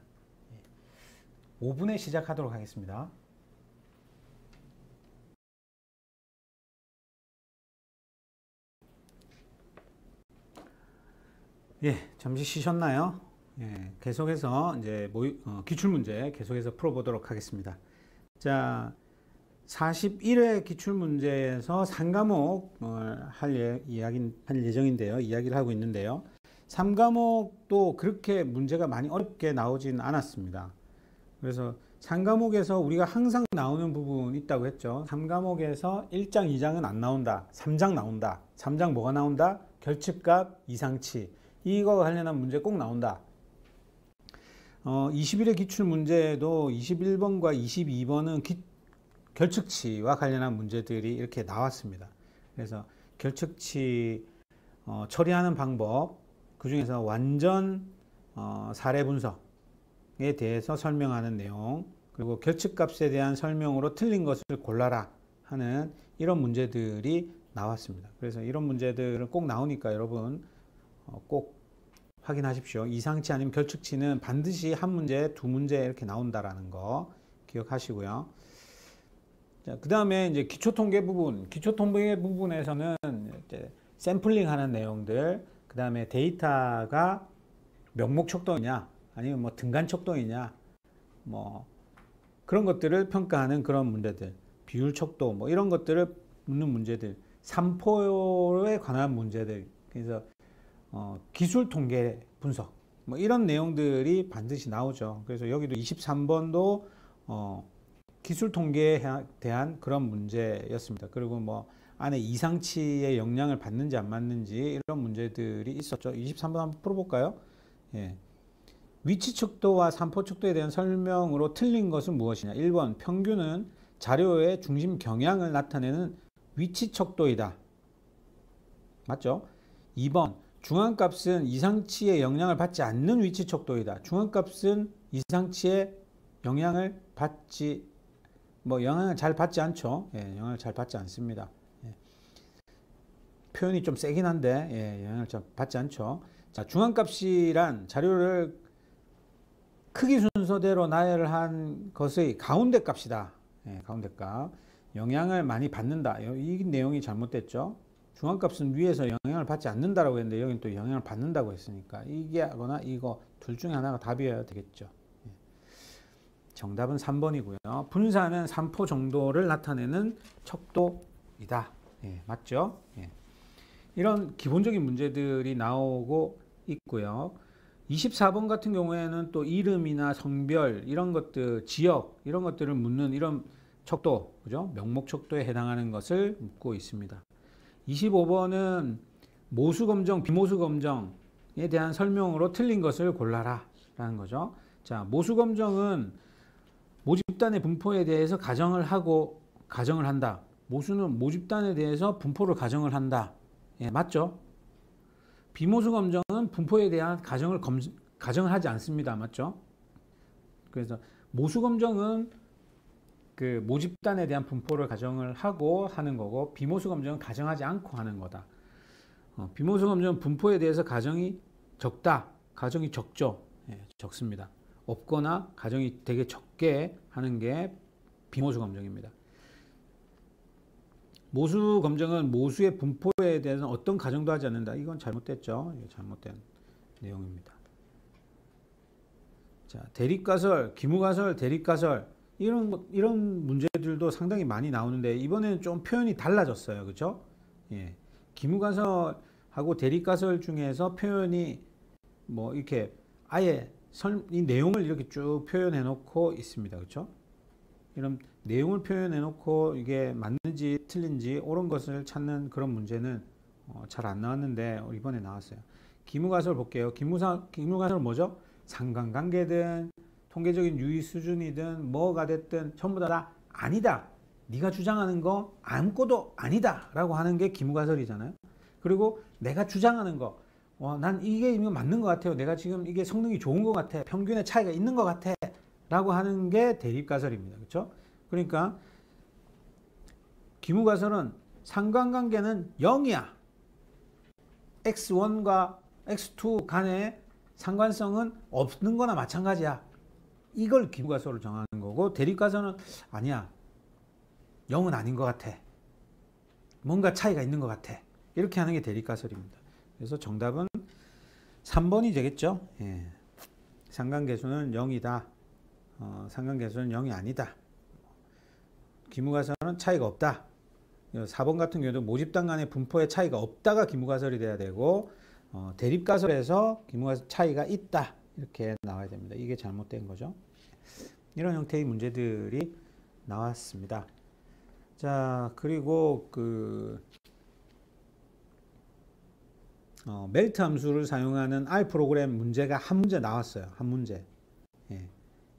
5분에 시작하도록 하겠습니다. 예, 잠시 쉬셨나요? 예, 계속해서 이제 기출문제 계속해서 풀어보도록 하겠습니다. 자, 41회 기출문제에서 3과목을 할 예정인데요. 이야기를 하고 있는데요. 3과목도 그렇게 문제가 많이 어렵게 나오진 않았습니다. 그래서 3과목에서 우리가 항상 나오는 부분이 있다고 했죠. 3과목에서 1장, 2장은 안 나온다. 3장 나온다. 3장 뭐가 나온다? 결측값, 이상치. 이거 관련한 문제 꼭 나온다. 21회 기출문제에도 21번과 22번은 결측치와 관련한 문제들이 이렇게 나왔습니다. 그래서 결측치 처리하는 방법, 그 중에서 완전 사례 분석에 대해서 설명하는 내용, 그리고 결측값에 대한 설명으로 틀린 것을 골라라 하는 이런 문제들이 나왔습니다. 그래서 이런 문제들은 꼭 나오니까 여러분 꼭 확인하십시오. 이상치 아니면 결측치는 반드시 한 문제, 두 문제 이렇게 나온다라는 거 기억하시고요. 자, 그 다음에 이제 기초통계 부분에서는 이제 샘플링 하는 내용들, 그 다음에 데이터가 명목 척도이냐, 아니면 뭐 등간 척도이냐, 뭐 그런 것들을 평가하는 그런 문제들, 비율 척도, 뭐 이런 것들을 묻는 문제들, 산포에 관한 문제들, 그래서 기술 통계 분석, 뭐 이런 내용들이 반드시 나오죠. 그래서 여기도 23번도 기술 통계에 대한 그런 문제였습니다. 그리고 뭐 안에 이상치의 영향을 받는지 안 받는지 이런 문제들이 있었죠. 23번 한번 풀어볼까요? 예. 위치 척도와 산포 척도에 대한 설명으로 틀린 것은 무엇이냐? 1번 평균은 자료의 중심 경향을 나타내는 위치 척도이다. 맞죠? 2번 중앙값은 이상치의 영향을 받지 않는 위치 척도이다. 중앙값은 이상치의 영향을 영향을 잘 받지 않죠. 예, 영향을 잘 받지 않습니다. 예. 표현이 좀 세긴 한데, 예, 영향을 잘 받지 않죠. 자, 중앙값이란 자료를 크기 순서대로 나열한 것의 가운데 값이다. 예, 가운데 값. 영향을 많이 받는다. 이 내용이 잘못됐죠. 중앙값은 위에서 영향을 받지 않는다라고 했는데 여기는 또 영향을 받는다고 했으니까 이게 하거나 이거 둘 중에 하나가 답이어야 되겠죠. 정답은 3번이고요. 분산은 산포 정도를 나타내는 척도이다. 예, 맞죠? 예. 이런 기본적인 문제들이 나오고 있고요. 24번 같은 경우에는 또 이름이나 성별 이런 것들, 지역 이런 것들을 묻는 이런 척도, 그죠? 명목 척도에 해당하는 것을 묻고 있습니다. 25번은 모수 검정, 비모수 검정에 대한 설명으로 틀린 것을 골라라 라는 거죠. 자, 모수 검정은 모집단의 분포에 대해서 가정을 한다. 모수는 모집단에 대해서 분포를 가정을 한다. 예, 맞죠? 비모수 검정은 분포에 대한 가정을 하지 않습니다. 맞죠? 그래서 모수 검정은 그 모집단에 대한 분포를 가정을 하고 하는 거고, 비모수 검정은 가정하지 않고 하는 거다. 비모수 검정은 분포에 대해서 가정이 적다, 가정이 적죠. 예, 적습니다. 없거나 가정이 되게 적게 하는 게 비모수 검정입니다. 모수 검정은 모수의 분포에 대해서는 어떤 가정도 하지 않는다. 이건 잘못됐죠. 이게 잘못된 내용입니다. 자, 대립가설, 기무가설, 대립가설 이런 문제들도 상당히 많이 나오는데 이번에는 좀 표현이 달라졌어요. 그렇죠? 예. 기무가설하고 대립가설 중에서 표현이 뭐 이렇게 아예 이 내용을 이렇게 쭉 표현해 놓고 있습니다. 그렇죠? 이런 내용을 표현해 놓고 이게 맞는지 틀린지 옳은 것을 찾는 그런 문제는 잘 안 나왔는데 이번에 나왔어요. 기무가설 볼게요. 기무가설은 뭐죠? 상관관계든 통계적인 유의 수준이든 뭐가 됐든 전부 다 아니다. 네가 주장하는 거 아무것도 아니다 라고 하는 게 기무가설이잖아요. 그리고 내가 주장하는 거 난 이게 맞는 것 같아요. 내가 지금 이게 성능이 좋은 것 같아. 평균의 차이가 있는 것 같아 라고 하는 게 대립가설입니다. 그렇죠? 그러니까 기무가설은 상관관계는 0이야. x1과 x2 간의 상관성은 없는 거나 마찬가지야. 이걸 기무가설로 정하는 거고, 대립가설은 아니야. 0은 아닌 것 같아. 뭔가 차이가 있는 것 같아. 이렇게 하는 게 대립가설입니다. 그래서 정답은 3번이 되겠죠. 예. 상관계수는 0이다. 상관계수는 0이 아니다. 기무가설은 차이가 없다. 4번 같은 경우도 모집단 간의 분포의 차이가 없다가 기무가설이 돼야 되고, 대립가설에서 기무가설 차이가 있다. 이렇게 나와야 됩니다. 이게 잘못된 거죠. 이런 형태의 문제들이 나왔습니다. 자, 그리고 멜트 함수를 사용하는 R 프로그램 문제가 한 문제 나왔어요. 한 문제. 예.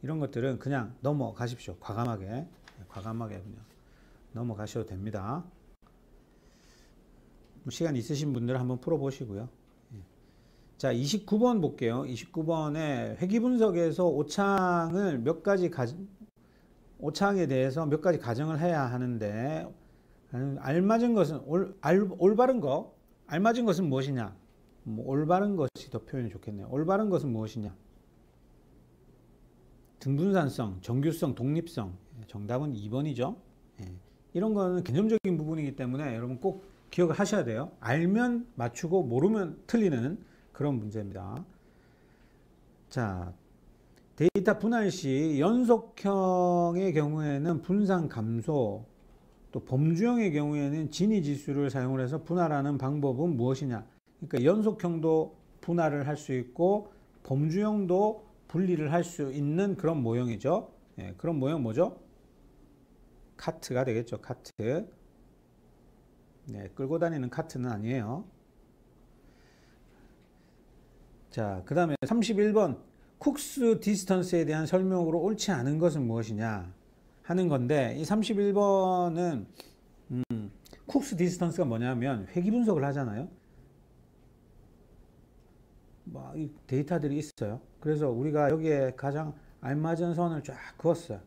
이런 것들은 그냥 넘어가십시오. 과감하게 그냥 넘어가셔도 됩니다. 시간 있으신 분들은 한번 풀어보시고요. 예. 자, 29번 볼게요. 29번에 회귀분석에서 오차항에 대해서 몇 가지 가정을 해야 하는데, 알맞은 것은 올바른 거, 알맞은 것은 무엇이냐? 올바른 것이 더 표현이 좋겠네요. 올바른 것은 무엇이냐? 등분산성, 정규성, 독립성. 정답은 2번이죠. 예. 이런 거는 개념적인 부분이기 때문에 여러분 꼭 기억을 하셔야 돼요. 알면 맞추고 모르면 틀리는 그런 문제입니다. 자, 데이터 분할 시 연속형의 경우에는 분산 감소, 또 범주형의 경우에는 진위 지수를 사용을 해서 분할하는 방법은 무엇이냐? 그러니까 연속형도 분할을 할 수 있고 범주형도 분리를 할 수 있는 그런 모형이죠. 예, 그런 모형 뭐죠? 카트가 되겠죠. 카트. 네, 끌고 다니는 카트는 아니에요. 자, 그 다음에 31번 쿡스 디스턴스에 대한 설명으로 옳지 않은 것은 무엇이냐 하는 건데, 이 31번은 쿡스 디스턴스가 뭐냐면 회귀 분석을 하잖아요. 이 데이터들이 있어요. 그래서 우리가 여기에 가장 알맞은 선을 쫙 그었어요.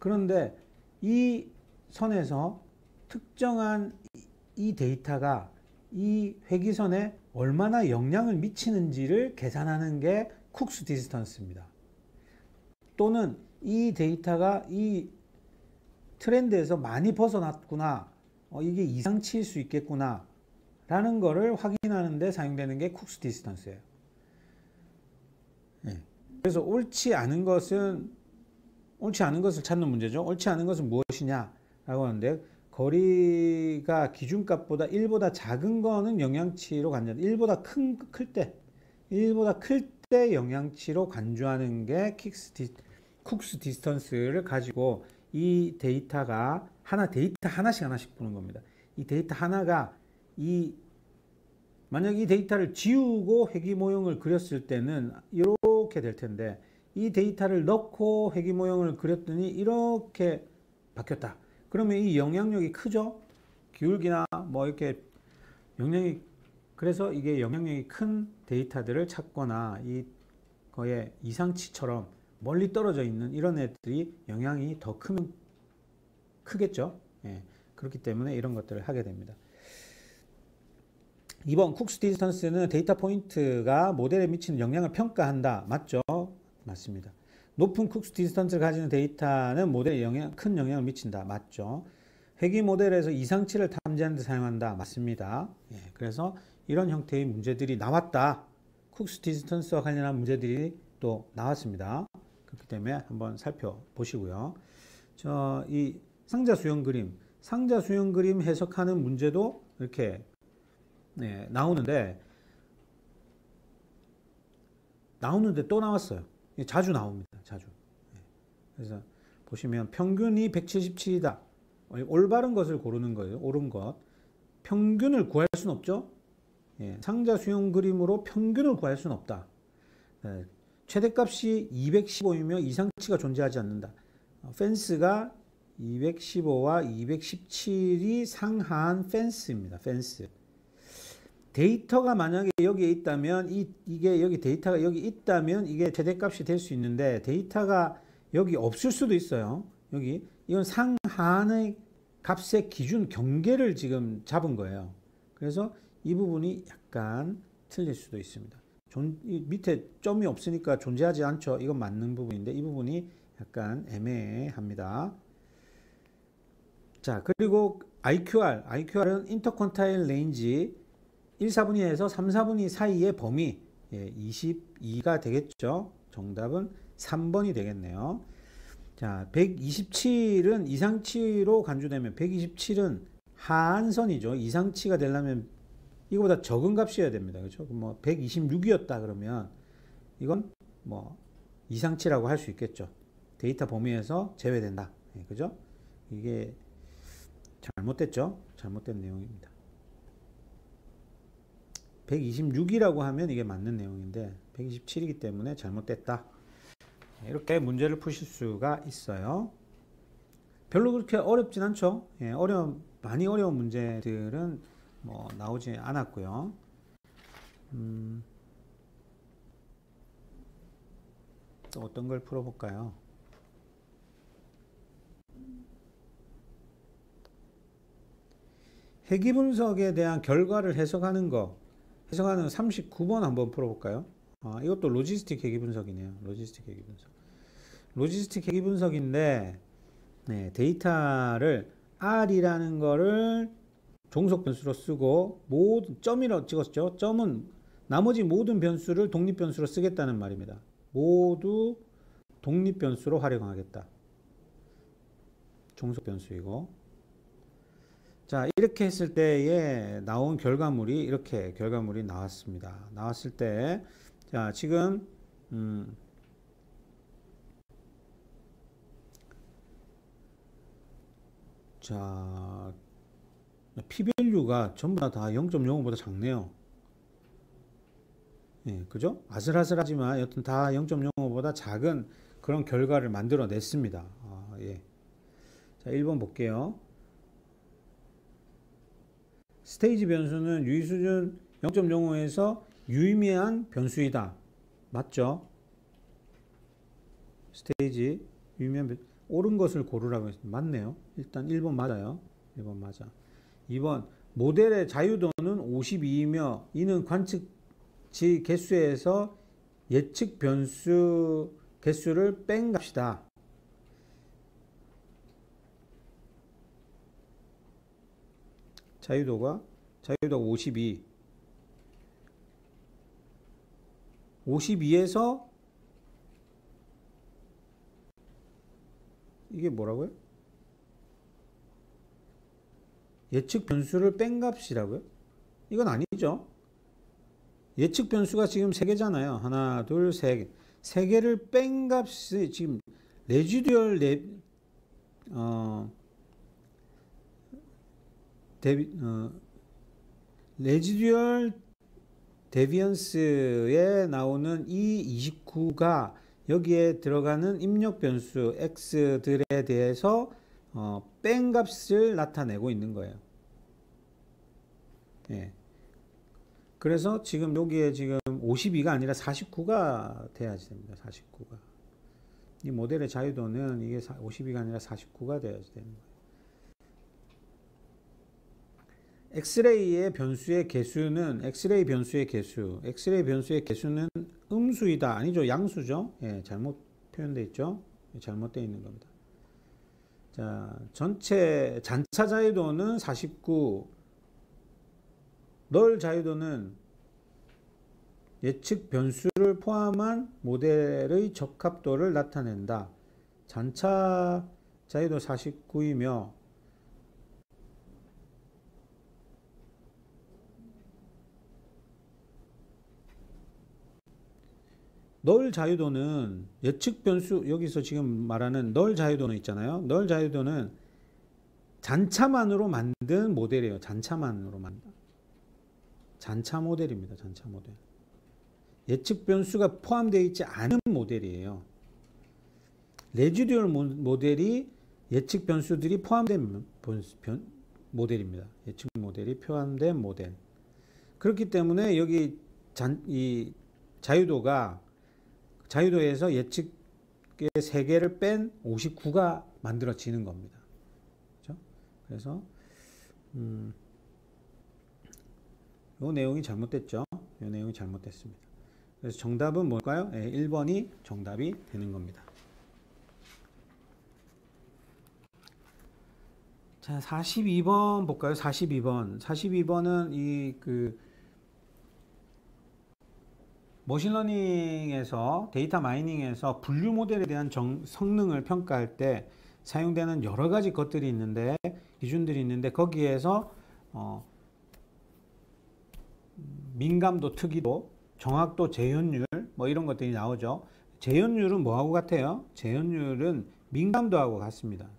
그런데 이 선에서 특정한 이 데이터가 이 회귀선에 얼마나 영향을 미치는지를 계산하는 게 쿡스 디스턴스입니다. 또는 이 데이터가 이 트렌드에서 많이 벗어났구나, 이게 이상치일 수 있겠구나 라는 거를 확인하는 데 사용되는 게 쿡스 디스턴스예요. 네. 그래서 옳지 않은 것을 찾는 문제죠. 옳지 않은 것은 무엇이냐 라고 하는데, 거리가 기준값보다 1보다 작은 거는 영향치로 간주한다. 1보다 클 때 영향치로 간주하는 게 쿡스 디스턴스를 가지고 이 데이터가 데이터 하나씩 보는 겁니다. 이 데이터 하나가 만약 이 데이터를 지우고 회귀 모형을 그렸을 때는 이렇게 될 텐데, 이 데이터를 넣고 회귀 모형을 그렸더니 이렇게 바뀌었다. 그러면 이 영향력이 크죠? 기울기나 뭐 이렇게 영향이 그래서 이게 영향력이 큰 데이터들을 찾거나 이 거의 이상치처럼 멀리 떨어져 있는 이런 애들이 영향이 더 크겠죠. 예, 그렇기 때문에 이런 것들을 하게 됩니다. 2번 쿡스 디스턴스는 데이터 포인트가 모델에 미치는 영향을 평가한다. 맞죠? 맞습니다. 높은 쿡스 디스턴스를 가지는 데이터는 모델에 큰 영향을 미친다. 맞죠? 회귀 모델에서 이상치를 탐지하는 데 사용한다. 맞습니다. 예, 그래서 이런 형태의 문제들이 나왔다. 쿡스 디스턴스와 관련한 문제들이 또 나왔습니다. 그렇기 때문에 한번 살펴보시고요. 이 상자 수형 그림 해석하는 문제도 이렇게 나오는데 또 나왔어요. 자주 나옵니다. 자주. 그래서 보시면 평균이 177이다. 올바른 것을 고르는 거예요. 옳은 것. 평균을 구할 수는 없죠. 상자 수형 그림으로 평균을 구할 수는 없다. 최대값이 215이며 이상치가 존재하지 않는다. 펜스가 215와 217이 상한 펜스입니다. 펜스. 데이터가 만약에 여기에 있다면 이게 여기 데이터가 여기 있다면 이게 최대값이 될 수 있는데 데이터가 여기 없을 수도 있어요. 여기 이건 상한의 값의 기준 경계를 지금 잡은 거예요. 그래서 이 부분이 약간 틀릴 수도 있습니다. 밑에 점이 없으니까 존재하지 않죠. 이건 맞는 부분인데 이 부분이 약간 애매합니다. 자, 그리고 IQR은 인터퀀타일 레인지 1, 4분위에서 3, 4분위 사이의 범위 22가 되겠죠. 정답은 3번이 되겠네요. 자, 127은 이상치로 간주되면 127은 하한선이죠. 이상치가 되려면 이거보다 적은 값이어야 됩니다. 그렇죠? 뭐 126이었다 그러면 이건 뭐 이상치라고 할 수 있겠죠. 데이터 범위에서 제외된다. 그죠? 이게 잘못됐죠? 잘못된 내용입니다. 126이라고 하면 이게 맞는 내용인데 127이기 때문에 잘못됐다. 이렇게 문제를 푸실 수가 있어요. 별로 그렇게 어렵진 않죠. 많이 어려운 문제들은 뭐 나오지 않았고요. 또 어떤 걸 풀어볼까요? 회귀 분석에 대한 결과를 해석하는 39번 한번 풀어볼까요? 이것도 로지스틱 회귀 분석이네요. 로지스틱 회귀 분석인데 데이터를 R이라는 거를 종속 변수로 쓰고 점이라고 찍었죠. 점은 나머지 모든 변수를 독립 변수로 쓰겠다는 말입니다. 모두 독립 변수로 활용하겠다. 종속 변수이고. 자, 이렇게 했을 때에 나온 결과물이 이렇게 결과물이 나왔습니다. 나왔을 때 자, 지금 자, p-value가 전부 다 0.05보다 작네요. 그죠? 아슬아슬하지만 여튼 다 0.05보다 작은 그런 결과를 만들어 냈습니다. 자, 1번 볼게요. 스테이지 변수는 유의 수준 0.05에서 유의미한 변수이다. 맞죠? 스테이지 유의미한 변수. 옳은 것을 고르라고 했습니다. 맞네요. 일단 1번 맞아요. 1번 맞아. 2번 모델의 자유도는 52이며 이는 관측치 개수에서 예측 변수 개수를 뺀 값이다. 자유도가 52. 52에서 이게 뭐라고요? 예측 변수를 뺀 값이라고요? 이건 아니죠. 예측 변수가 지금 3개잖아요. 하나, 둘, 세 개. 3개를 뺀 값이 지금 레지듀얼 레지듀얼 데비언스에 나오는 이 29가 여기에 들어가는 입력 변수 x들에 대해서 뺀 값을 나타내고 있는 거예요. 그래서 지금 여기에 지금 52가 아니라 49가 돼야지 됩니다. 49가. 이 모델의 자유도는 이게 52가 아니라 49가 돼야지 되는 거예요. 엑스레이의 변수의 개수는 엑스레이 변수의 개수는 음수이다. 아니죠. 양수죠. 예, 잘못 표현되어 있죠. 잘못되어 있는 겁니다. 자, 전체 잔차 자유도는 49. 널 자유도는 예측 변수를 포함한 모델의 적합도를 나타낸다. 잔차 자유도 49이며 널 자유도는 예측 변수, 여기서 지금 말하는 널 자유도는 있잖아요. 널 자유도는 잔차만으로 만든 모델이에요. 잔차만으로 만든. 잔차 모델입니다. 잔차 모델. 예측 변수가 포함되어 있지 않은 모델이에요. 레지듀얼 모델이 예측 변수들이 포함된 모델입니다. 예측 모델이 포함된 모델. 그렇기 때문에 여기 이 자유도에서 예측의 3개를 뺀 59가 만들어지는 겁니다. 그렇죠? 그래서 이 내용이 잘못됐죠. 이 내용이 잘못됐습니다. 그래서 정답은 뭘까요? 1번이 정답이 되는 겁니다. 자, 42번 볼까요? 42번. 42번은 머신러닝에서 데이터 마이닝에서 분류 모델에 대한 성능을 평가할 때 사용되는 여러 가지 것들이 있는데, 기준들이 있는데, 거기에서 민감도, 특이도, 정확도, 재현율 뭐 이런 것들이 나오죠. 재현율은 뭐하고 같아요? 재현율은 민감도하고 같습니다.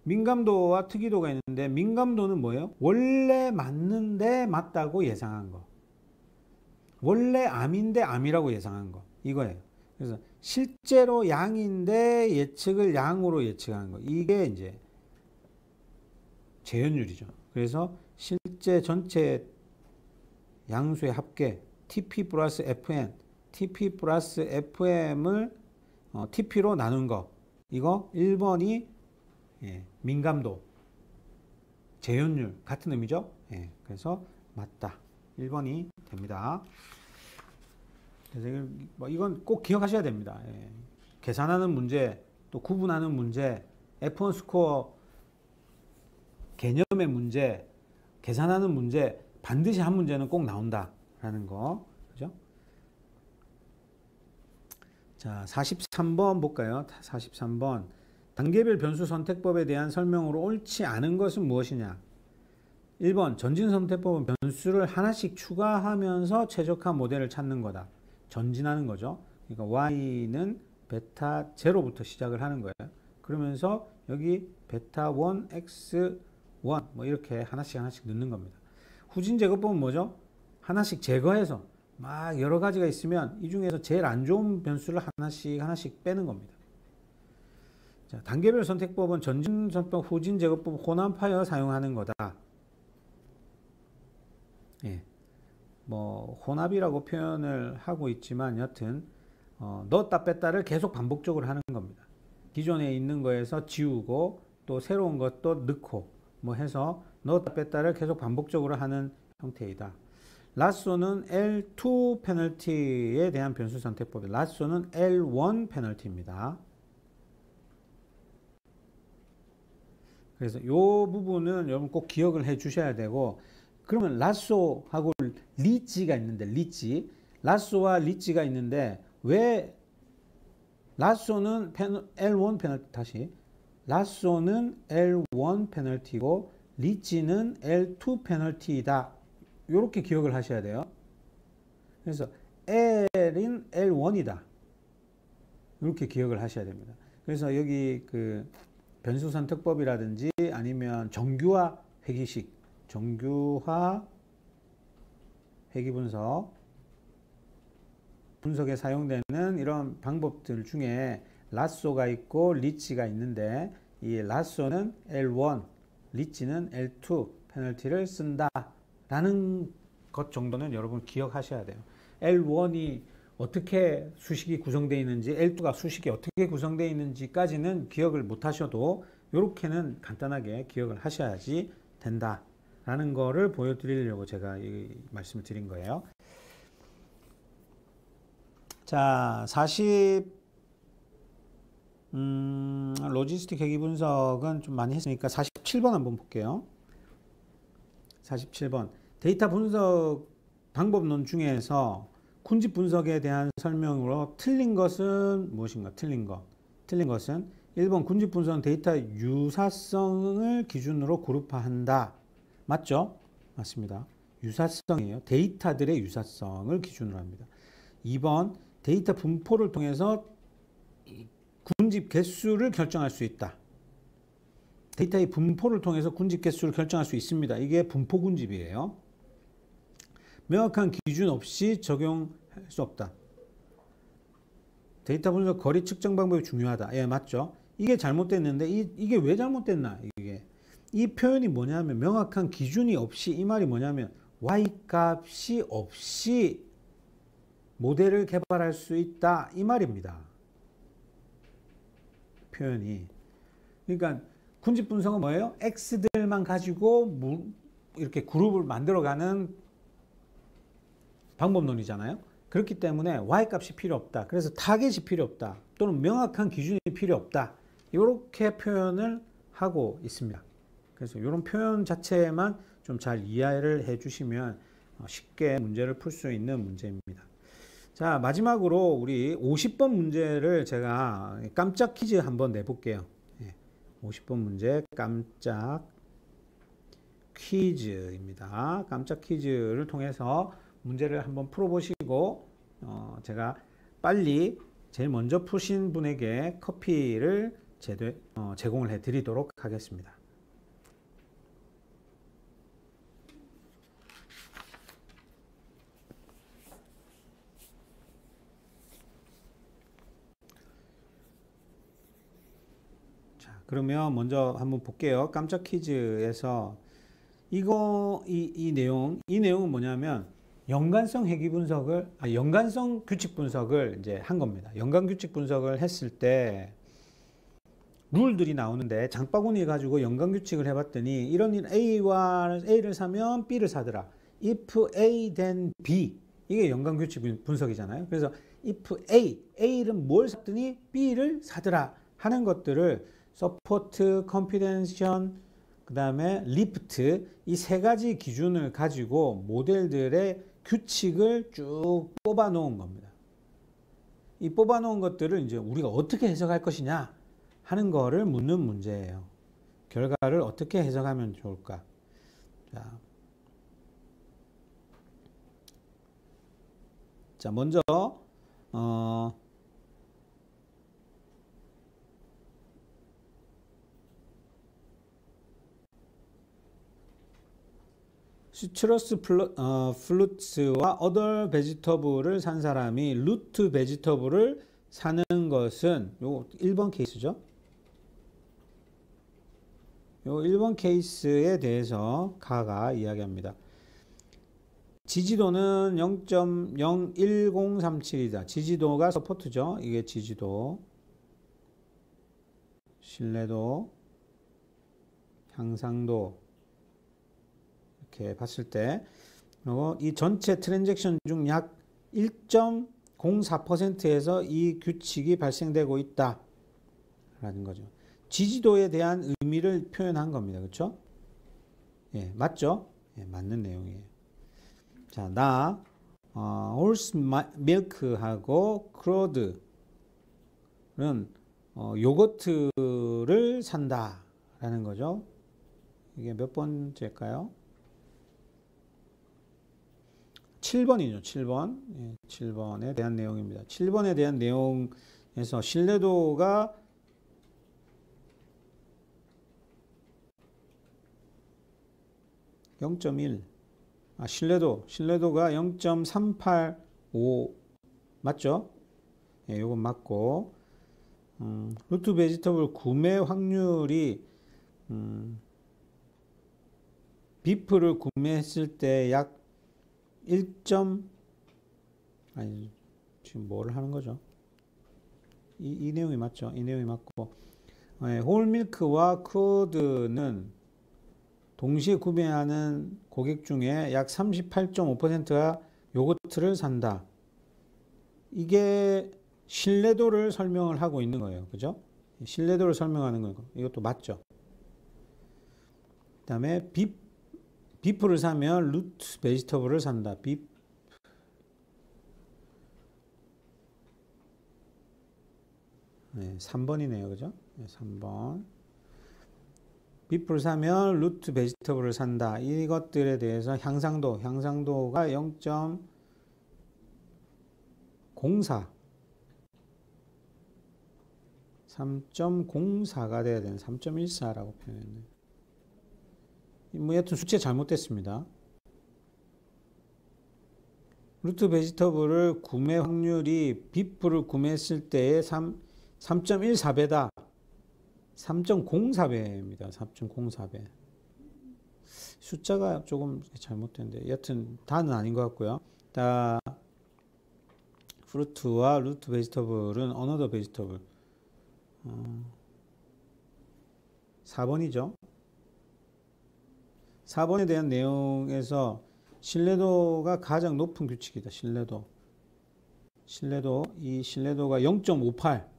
민감도와 특이도가 있는데, 민감도는 뭐예요? 원래 맞는데 맞다고 예상한 거. 원래 암인데 암이라고 예상한 거. 이거예요. 그래서 실제로 양인데 예측을 양으로 예측하는 거. 이게 이제 재현율이죠. 그래서 실제 전체 양수의 합계 TP 플러스 FN, TP 플러스 FM을 TP로 나눈 거. 이거 1번이 민감도, 재현율 같은 의미죠. 그래서 맞다. 1번이 됩니다. 그래서 이건 꼭 기억하셔야 됩니다. 계산하는 문제, 또 구분하는 문제, F1 스코어 개념의 문제, 계산하는 문제, 반드시 한 문제는 꼭 나온다라는 거. 그죠? 자, 43번 볼까요? 43번. 단계별 변수 선택법에 대한 설명으로 옳지 않은 것은 무엇이냐? 1번 전진선택법은 변수를 하나씩 추가하면서 최적화 모델을 찾는 거다. 전진하는 거죠. 그러니까 y는 베타 0부터 시작을 하는 거예요. 그러면서 여기 베타 1, x 1 뭐 이렇게 하나씩 넣는 겁니다. 후진 제거법은 뭐죠? 하나씩 제거해서 막 여러 가지가 있으면 이 중에서 제일 안 좋은 변수를 하나씩 빼는 겁니다. 자, 단계별 선택법은 전진선택법, 후진 제거법 혼합하여 사용하는 거다. 뭐 혼합이라고 표현을 하고 있지만 여튼 넣었다 뺐다를 계속 반복적으로 하는 겁니다. 기존에 있는 거에서 지우고 또 새로운 것도 넣고 뭐 해서 넣었다 뺐다를 계속 반복적으로 하는 형태이다. 라쏘는 L2 페널티에 대한 변수 선택법, 라쏘는 L1 페널티입니다. 그래서 이 부분은 여러분 꼭 기억을 해 주셔야 되고, 그러면 라쏘하고 리치가 있는데, 라쏘와 리치가 있는데, 왜 라쏘는 L1 페널티, 라쏘는 L1 페널티고 리치는 L2 페널티이다. 이렇게 기억을 하셔야 돼요. 그래서 L은 L1이다. 이렇게 기억을 하셔야 됩니다. 그래서 여기 변수 선택법이라든지 아니면 정규화 회기식, 정규화 회기 분석에 사용되는 이런 방법들 중에 라쏘가 있고 리치가 있는데, 이 라쏘는 L1, 리치는 L2 페널티를 쓴다 라는 것 정도는 여러분 기억하셔야 돼요. L1이 어떻게 수식이 구성되어 있는지, L2가 수식이 어떻게 구성되어 있는지까지는 기억을 못 하셔도 이렇게는 간단하게 기억을 하셔야지 된다라는 거를 보여드리려고 제가 이 말씀을 드린 거예요. 자, 로지스틱 회귀 분석은 좀 많이 했으니까 47번 한번 볼게요. 47번. 데이터 분석 방법론 중에서 군집 분석에 대한 설명으로 틀린 것은 무엇인가? 틀린 것은 1번 군집 분석은 데이터 유사성을 기준으로 그룹화한다. 맞죠? 맞습니다. 유사성이에요. 데이터들의 유사성을 기준으로 합니다. 2번 데이터 분포를 통해서 군집 개수를 결정할 수 있다. 데이터의 분포를 통해서 군집 개수를 결정할 수 있습니다. 이게 분포 군집이에요. 명확한 기준 없이 적용할 수 없다. 데이터 분석 거리 측정 방법이 중요하다. 예, 맞죠? 이게 잘못됐는데 이게 왜 잘못됐나? 이 표현이 뭐냐면 명확한 기준이 없이, 이 말이 뭐냐면 y-값이 없이 모델을 개발할 수 있다, 이 말입니다. 표현이. 그러니까 군집 분석은 뭐예요? x들만 가지고 이렇게 그룹을 만들어가는 방법론이잖아요. 그렇기 때문에 y값이 필요 없다. 그래서 타겟이 필요 없다. 또는 명확한 기준이 필요 없다. 이렇게 표현을 하고 있습니다. 그래서 이런 표현 자체만 좀 잘 이해를 해주시면 쉽게 문제를 풀 수 있는 문제입니다. 자, 마지막으로 우리 50번 문제를 제가 깜짝 퀴즈 한번 내볼게요. 50번 문제 깜짝 퀴즈입니다. 깜짝 퀴즈를 통해서 문제를 한번 풀어보시고 제가 빨리 제일 먼저 푸신 분에게 커피를 제공을 해드리도록 하겠습니다. 자, 그러면 먼저 한번 볼게요. 깜짝 퀴즈에서 이 내용은 뭐냐면 연관성 회귀 분석을, 연관성 규칙 분석을 이제 한 겁니다. 연관 규칙 분석을 했을 때 룰들이 나오는데 장바구니 가지고 연관 규칙을 해봤더니 이런 A를 사면 B를 사더라. If A then B, 이게 연관 규칙 분석이잖아요. 그래서 if A를 뭘 샀더니 B를 사더라 하는 것들을 서포트, 컴피덴션, 그 다음에 리프트, 이 세 가지 기준을 가지고 모델들의 규칙을 쭉 뽑아 놓은 겁니다. 이 뽑아 놓은 것들을 이제 우리가 어떻게 해석할 것이냐 하는 거를 묻는 문제예요. 결과를 어떻게 해석하면 좋을까? 자, 먼저 시트러스 플루츠와 어덜 베지터블을 산 사람이 루트 베지터블을 사는 것은 요 1번 케이스죠. 요 1번 케이스에 대해서 가가 이야기합니다. 지지도는 0.01037이다. 지지도가 서포트죠. 이게 지지도, 신뢰도, 향상도 이렇게 봤을 때, 그리고 이 전체 트랜잭션 중 약 1.04%에서 이 규칙이 발생되고 있다 라는 거죠. 지지도에 대한 의미를 표현한 겁니다. 그렇죠? 예, 맞죠? 예, 맞는 내용이에요. 자, 나 홀스 밀크하고 크로드는 요거트를 산다 라는 거죠. 이게 몇 번째일까요? 7번이죠. 7번. 예, 7번에 대한 내용입니다. 7번에 대한 내용에서 신뢰도가 0.1. 신뢰도가 0.385 맞죠? 예, 요건 맞고, 루트 베지터블 구매 확률이 비프를 구매했을 때 약 1. 아니 지금 뭐를 하는 거죠? 이 내용이 맞죠? 이 내용이 맞고 홀밀크와 크로드는 동시에 구매하는 고객 중에 약 38.5%가 요거트를 산다. 이게 신뢰도를 설명을 하고 있는 거예요. 그죠? 신뢰도를 설명하는 거고 이것도 맞죠. 그 다음에 비프를 사면 루트 베지터블을 산다. 비프 3번이네요. 그죠? 3번. 비프를 사면 루트 베지터블을 산다. 이것들에 대해서 향상도가 0.04 3.04가 돼야 되는 3.14라고 표현했네요. 뭐 여튼 수치 잘못됐습니다. 루트 베지터블을 구매 확률이 비프를 구매했을 때의 3.14배다. 3.04배입니다. 3.04배. 숫자가 조금 잘못된데 여튼 다는 아닌 것 같고요. 프루트와 루트 베지터블은 어너더 베지터블 4번이죠. 4번에 대한 내용에서 신뢰도가 가장 높은 규칙이다. 이 신뢰도가 0.58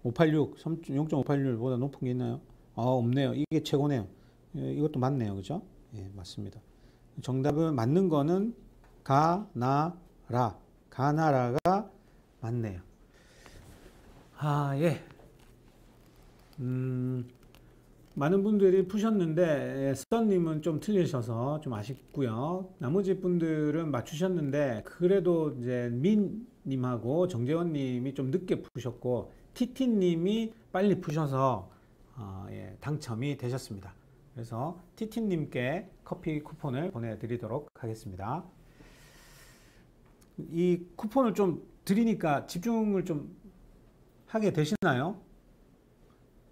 586, 0.586보다 높은 게 있나요? 없네요. 이게 최고네요. 이것도 맞네요. 그죠? 예, 맞습니다. 정답은 맞는 거는 가나라가 맞네요. 예. 많은 분들이 푸셨는데 스턴님은 좀 틀리셔서 좀 아쉽고요. 나머지 분들은 맞추셨는데 그래도 이제 민님하고 정재원님이 좀 늦게 푸셨고 티티님이 빨리 푸셔서 당첨이 되셨습니다. 그래서 티티님께 커피 쿠폰을 보내드리도록 하겠습니다. 이 쿠폰을 좀 드리니까 집중을 좀 하게 되시나요?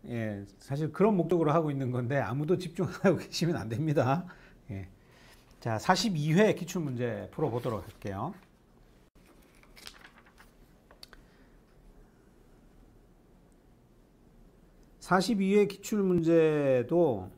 예, 사실 그런 목적으로 하고 있는 건데 아무도 집중 안 하고 계시면 안 됩니다. 예. 자, 42회 기출문제 풀어보도록 할게요. 42회 기출문제도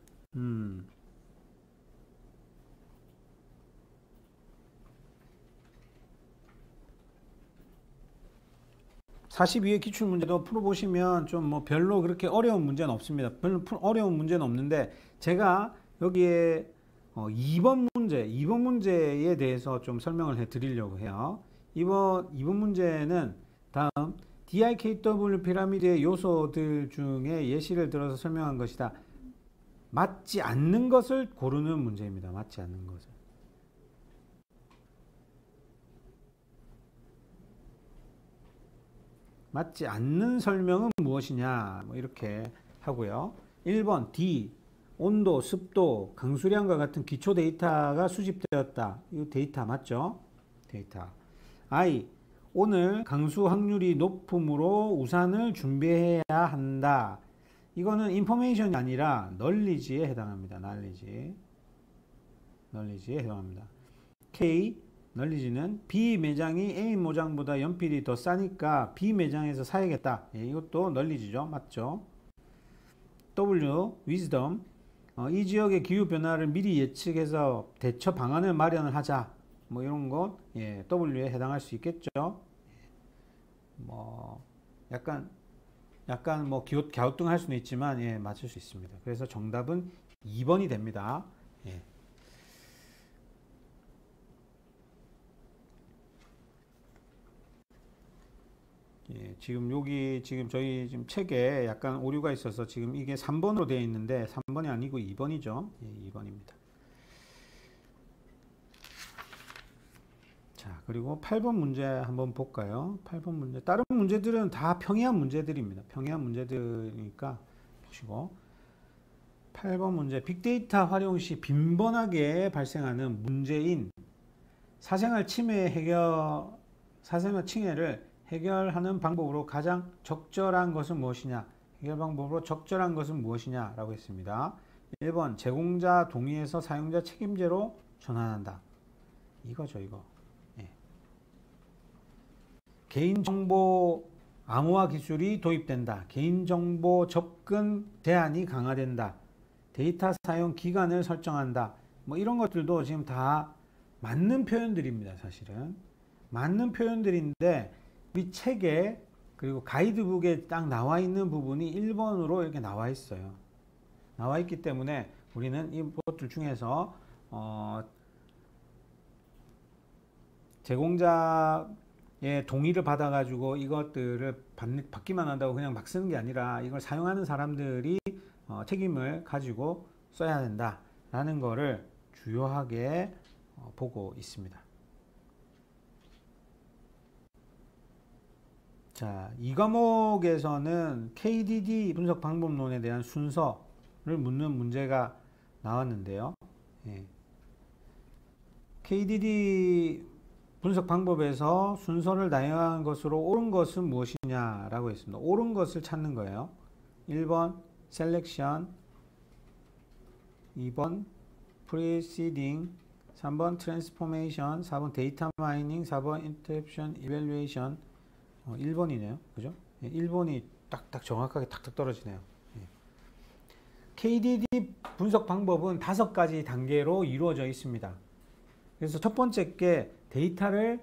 42회 기출문제도 풀어보시면 좀 뭐 별로 그렇게 어려운 문제는 없습니다. 별로 어려운 문제는 없는데 제가 여기에 2번 문제에 대해서 좀 설명을 해 드리려고 해요. 이번 문제는 다음 DIKW 피라미드의 요소들 중에 예시를 들어서 설명한 것이다. 맞지 않는 것을 고르는 문제입니다. 맞지 않는 것을. 맞지 않는 설명은 무엇이냐? 뭐 이렇게 하고요. 1번 D. 온도, 습도, 강수량과 같은 기초 데이터가 수집되었다. 이 데이터 맞죠? 데이터. I. 오늘 강수 확률이 높으므로 우산을 준비해야 한다. 이거는 인포메이션이 아니라 널리지에 해당합니다. 널리지에 해당합니다. K. 널리지는 B 매장이 A 매장보다 연필이 더 싸니까 B 매장에서 사야겠다. 이것도 널리지죠. 맞죠? W. wisdom. 이 지역의 기후 변화를 미리 예측해서 대처 방안을 마련을 하자. 뭐 이런 것 W에 해당할 수 있겠죠. 뭐 약간 뭐 갸우뚱할 수는 있지만 맞을 수 있습니다. 그래서 정답은 2번이 됩니다. 지금 저희 지금 책에 약간 오류가 있어서 지금 이게 3번으로 되어 있는데 3번이 아니고 2번이죠. 2번입니다. 자, 그리고 8번 문제 한번 볼까요? 8번 문제. 다른 문제들은 다 평이한 문제들입니다. 평이한 문제들이니까 보시고. 8번 문제. 빅데이터 활용 시 빈번하게 발생하는 문제인 사생활 침해를 해결하는 방법으로 가장 적절한 것은 무엇이냐? 해결 방법으로 적절한 것은 무엇이냐? 라고 했습니다. 1번 제공자 동의에서 사용자 책임제로 전환한다. 이거죠, 이거. 예. 개인정보 암호화 기술이 도입된다. 개인정보 접근 제한이 강화된다. 데이터 사용 기간을 설정한다. 뭐 이런 것들도 지금 다 맞는 표현들입니다, 사실은. 맞는 표현들인데 우리 책에 그리고 가이드북에 딱 나와 있는 부분이 1번으로 이렇게 나와 있어요. 나와 있기 때문에 우리는 이것들 중에서 제공자의 동의를 받아가지고 이것들을 받기만 한다고 그냥 막 쓰는 게 아니라 이걸 사용하는 사람들이 책임을 가지고 써야 된다라는 거를 주요하게 보고 있습니다. 자, 이 과목에서는 KDD 분석 방법론에 대한 순서를 묻는 문제가 나왔는데요. 예. KDD 분석 방법에서 순서를 다양한 것으로 옳은 것은 무엇이냐라고 했습니다. 옳은 것을 찾는 거예요. 1번 셀렉션, 2번 preceding, 3번 transformation, 4번 데이터 마이닝, 4번 interpretation, evaluation. 1번이네요. 그죠? 1번이 딱딱 정확하게 탁탁 떨어지네요. KDD 분석 방법은 5가지 단계로 이루어져 있습니다. 그래서 첫 번째 게 데이터를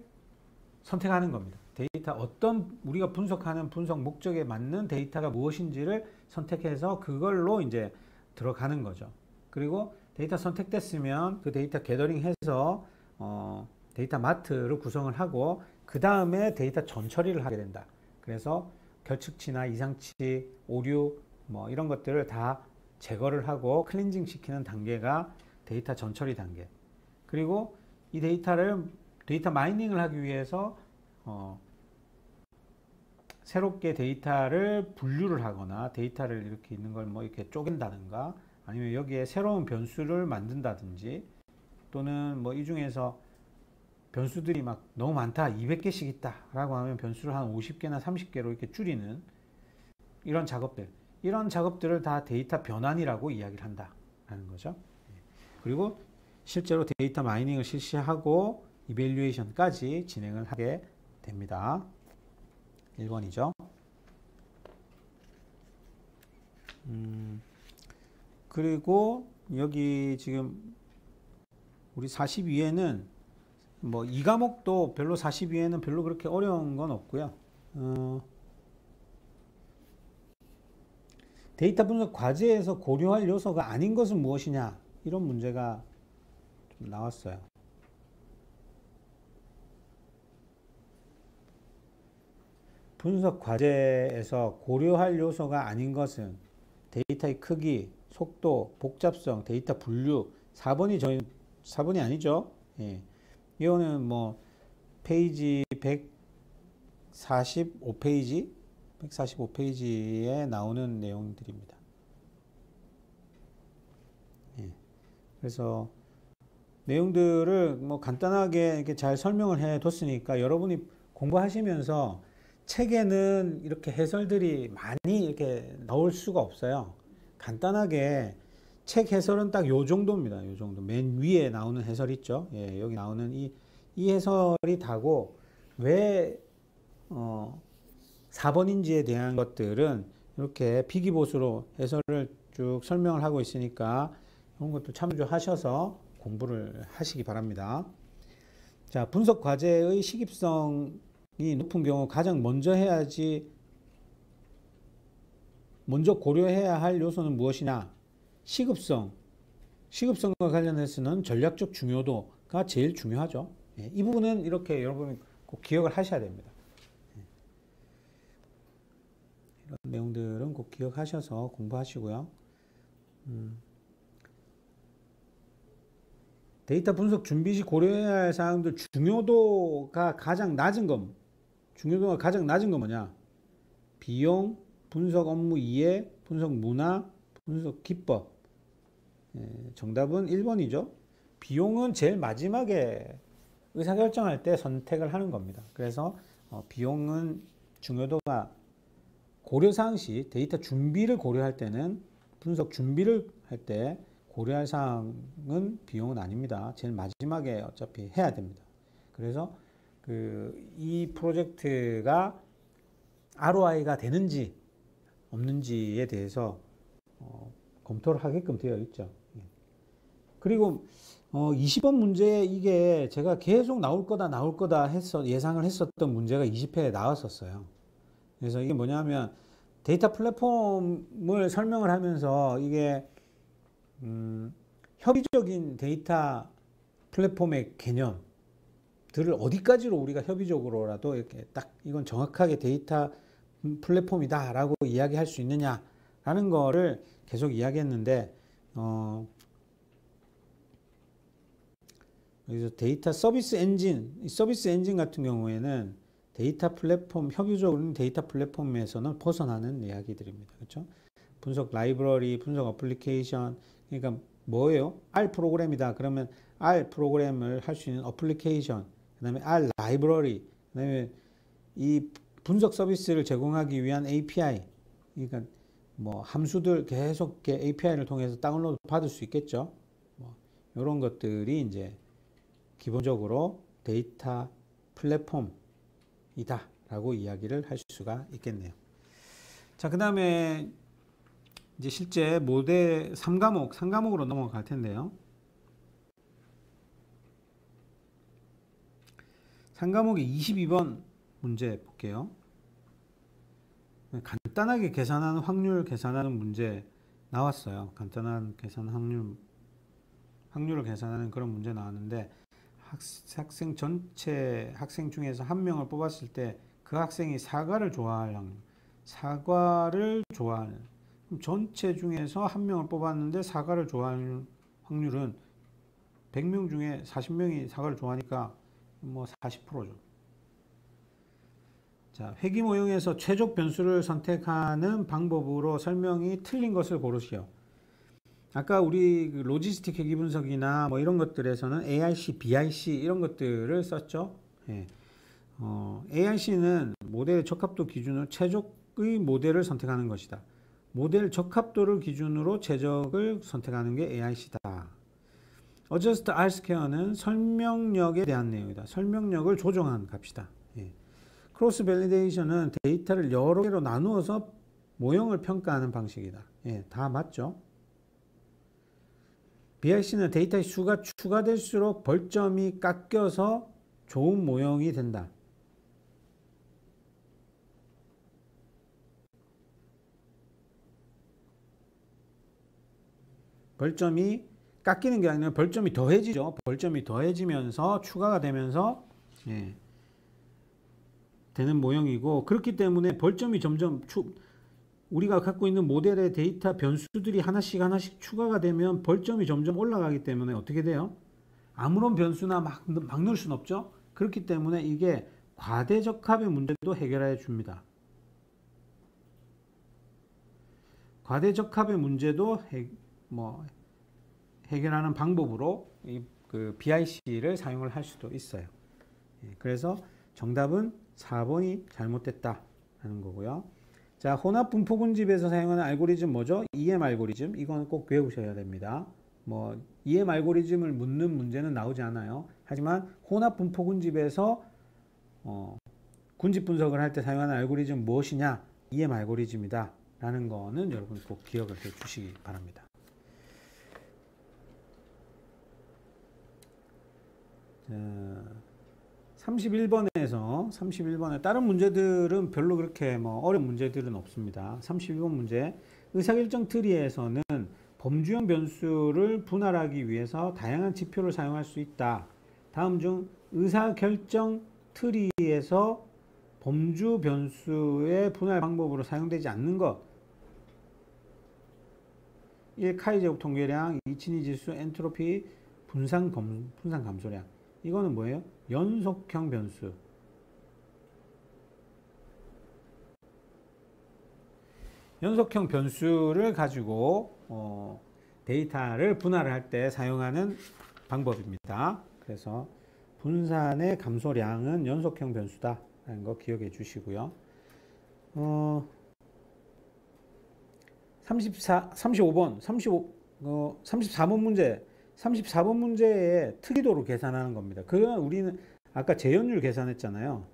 선택하는 겁니다. 데이터 어떤 우리가 분석하는 분석 목적에 맞는 데이터가 무엇인지를 선택해서 그걸로 이제 들어가는 거죠. 그리고 데이터 선택됐으면 그 데이터 게더링해서 데이터 마트를 구성을 하고 그 다음에 데이터 전처리를 하게 된다. 그래서 결측치나 이상치, 오류 뭐 이런 것들을 다 제거를 하고 클렌징 시키는 단계가 데이터 전처리 단계. 그리고 이 데이터 마이닝을 하기 위해서 새롭게 데이터를 분류를 하거나 데이터를 이렇게 있는 걸 뭐 이렇게 쪼갠다든가 아니면 여기에 새로운 변수를 만든다든지 또는 뭐 이 중에서 변수들이 막 너무 많다 200개씩 있다 라고 하면 변수를 한 50개나 30개로 이렇게 줄이는 이런 작업들을 다 데이터 변환이라고 이야기를 한다라는 거죠. 그리고 실제로 데이터 마이닝을 실시하고 이밸류에이션까지 진행을 하게 됩니다. 1번이죠. 그리고 여기 지금 우리 42에는 뭐 이 과목도 별로 42에는 별로 그렇게 어려운 건 없고요. 데이터 분석 과제에서 고려할 요소가 아닌 것은 무엇이냐 이런 문제가 좀 나왔어요. 분석 과제에서 고려할 요소가 아닌 것은 데이터의 크기, 속도, 복잡성, 데이터 분류. 4번이 아니죠. 예. 이거는 뭐 페이지 145페이지에 나오는 내용들입니다. 예. 그래서 내용들을 뭐 간단하게 이렇게 잘 설명을 해 뒀으니까 여러분이 공부하시면서 책에는 이렇게 해설들이 많이 이렇게 나올 수가 없어요. 간단하게 책 해설은 딱 요 정도입니다. 요 정도. 맨 위에 나오는 해설 있죠. 예, 여기 나오는 이 해설이 다고 왜 4번인지에 대한 것들은 이렇게 비기보수로 해설을 쭉 설명을 하고 있으니까 이런 것도 참조하셔서 공부를 하시기 바랍니다. 자, 분석 과제의 시급성이 높은 경우 가장 먼저 고려해야 할 요소는 무엇이냐? 시급성과 관련해서는 전략적 중요도가 제일 중요하죠. 예, 이 부분은 이렇게 여러분 꼭 기억을 하셔야 됩니다. 이런 내용들은 꼭 기억하셔서 공부하시고요. 데이터 분석 준비 시 고려해야 할 사항들 중요도가 가장 낮은 건 뭐냐? 비용, 분석 업무 이해, 분석 문화, 분석 기법. 예, 정답은 1번이죠. 비용은 제일 마지막에 의사결정할 때 선택을 하는 겁니다. 그래서 비용은 중요도가 고려사항 시 데이터 준비를 고려할 때는 분석 준비를 할 때 고려할 사항은 비용은 아닙니다. 제일 마지막에 어차피 해야 됩니다. 그래서 이 프로젝트가 ROI가 되는지 없는지에 대해서 검토를 하게끔 되어 있죠. 그리고 20번 문제 이게 제가 계속 나올 거다 예상을 했었던 문제가 20회에 나왔었어요. 그래서 이게 뭐냐면 데이터 플랫폼을 설명을 하면서 이게 협의적인 데이터 플랫폼의 개념들을 어디까지로 우리가 협의적으로라도 이렇게 딱 이건 정확하게 데이터 플랫폼이다라고 이야기할 수 있느냐라는 거를 계속 이야기했는데 여기서 데이터 서비스 엔진, 이 서비스 엔진 같은 경우에는 데이터 플랫폼, 협의적으로는 데이터 플랫폼에서는 벗어나는 이야기들입니다. 그렇죠? 분석 라이브러리, 분석 어플리케이션, 그러니까 뭐예요? R 프로그램이다. 그러면 R 프로그램을 할 수 있는 어플리케이션, 그 다음에 R 라이브러리, 그 다음에 이 분석 서비스를 제공하기 위한 API, 그러니까 뭐 함수들 계속 API를 통해서 다운로드 받을 수 있겠죠. 뭐 이런 것들이 이제 기본적으로 데이터 플랫폼이다 라고 이야기를 할 수가 있겠네요. 자, 그 다음에 이제 실제 모델 3과목으로 넘어갈 텐데요. 3과목의 22번 문제 볼게요. 간단하게 계산하는 확률 계산하는 문제 나왔어요. 간단한 계산 확률을 계산하는 그런 문제 나왔는데 학생 전체 학생 중에서 한 명을 뽑았을 때 그 학생이 사과를 좋아할 확률, 사과를 좋아하는 전체 중에서 한 명을 뽑았는데 사과를 좋아하는 확률은 100명 중에 40명이 사과를 좋아하니까 뭐 40%죠. 자, 회귀 모형에서 최적 변수를 선택하는 방법으로 설명이 틀린 것을 고르시오. 아까 우리 로지스틱 회귀 분석이나 뭐 이런 것들에서는 AIC, BIC 이런 것들을 썼죠. 예. AIC는 모델의 적합도 기준으로 최적의 모델을 선택하는 것이다. 모델 적합도를 기준으로 최적을 선택하는 게 AIC다. Adjust R-square는 설명력에 대한 내용이다. 설명력을 조정한 값이다. 예. 크로스 밸리데이션은 데이터를 여러 개로 나누어서 모형을 평가하는 방식이다. 예, 다 맞죠? BIC는 데이터의 수가 추가될수록 벌점이 깎여서 좋은 모형이 된다. 벌점이 깎이는 게 아니라 벌점이 더해지죠. 벌점이 더해지면서 추가가 되면서 되는 모형이고, 그렇기 때문에 벌점이 점점 우리가 갖고 있는 모델의 데이터 변수들이 하나씩 추가가 되면 벌점이 점점 올라가기 때문에 어떻게 돼요? 아무런 변수나 막 넣을 수는 없죠. 그렇기 때문에 이게 과대적합의 문제도 해결해 줍니다. 과대적합의 문제도 해결하는 방법으로 그 BIC를 사용을 할 수도 있어요. 그래서 정답은 4번이 잘못됐다 하는 거고요. 자, 혼합 분포군집에서 사용하는 알고리즘 뭐죠? EM 알고리즘. 이건 꼭 외우셔야 됩니다. 뭐 EM 알고리즘을 묻는 문제는 나오지 않아요. 하지만 혼합 분포군집에서 군집 분석을 할 때 사용하는 알고리즘 무엇이냐? EM 알고리즘이다 라는 거는 여러분 꼭 기억을 해 주시기 바랍니다. 자, 31번에 다른 문제들은 별로 그렇게 뭐 어려운 문제들은 없습니다. 31번 문제. 의사결정 트리에서는 범주형 변수를 분할하기 위해서 다양한 지표를 사용할 수 있다. 다음 중 의사결정 트리에서 범주 변수의 분할 방법으로 사용되지 않는 것. 1. 카이 제곱 통계량, 2. 친위 지수, 엔트로피, 분산 감소량. 이거는 뭐예요? 연속형 변수. 연속형 변수를 가지고 데이터를 분할할 때 사용하는 방법입니다. 그래서 분산의 감소량은 연속형 변수다 라는 거 기억해 주시고요. 35번, 34번 문제, 34번 문제의 특이도로 계산하는 겁니다. 그건 우리는 아까 재현율 계산했잖아요.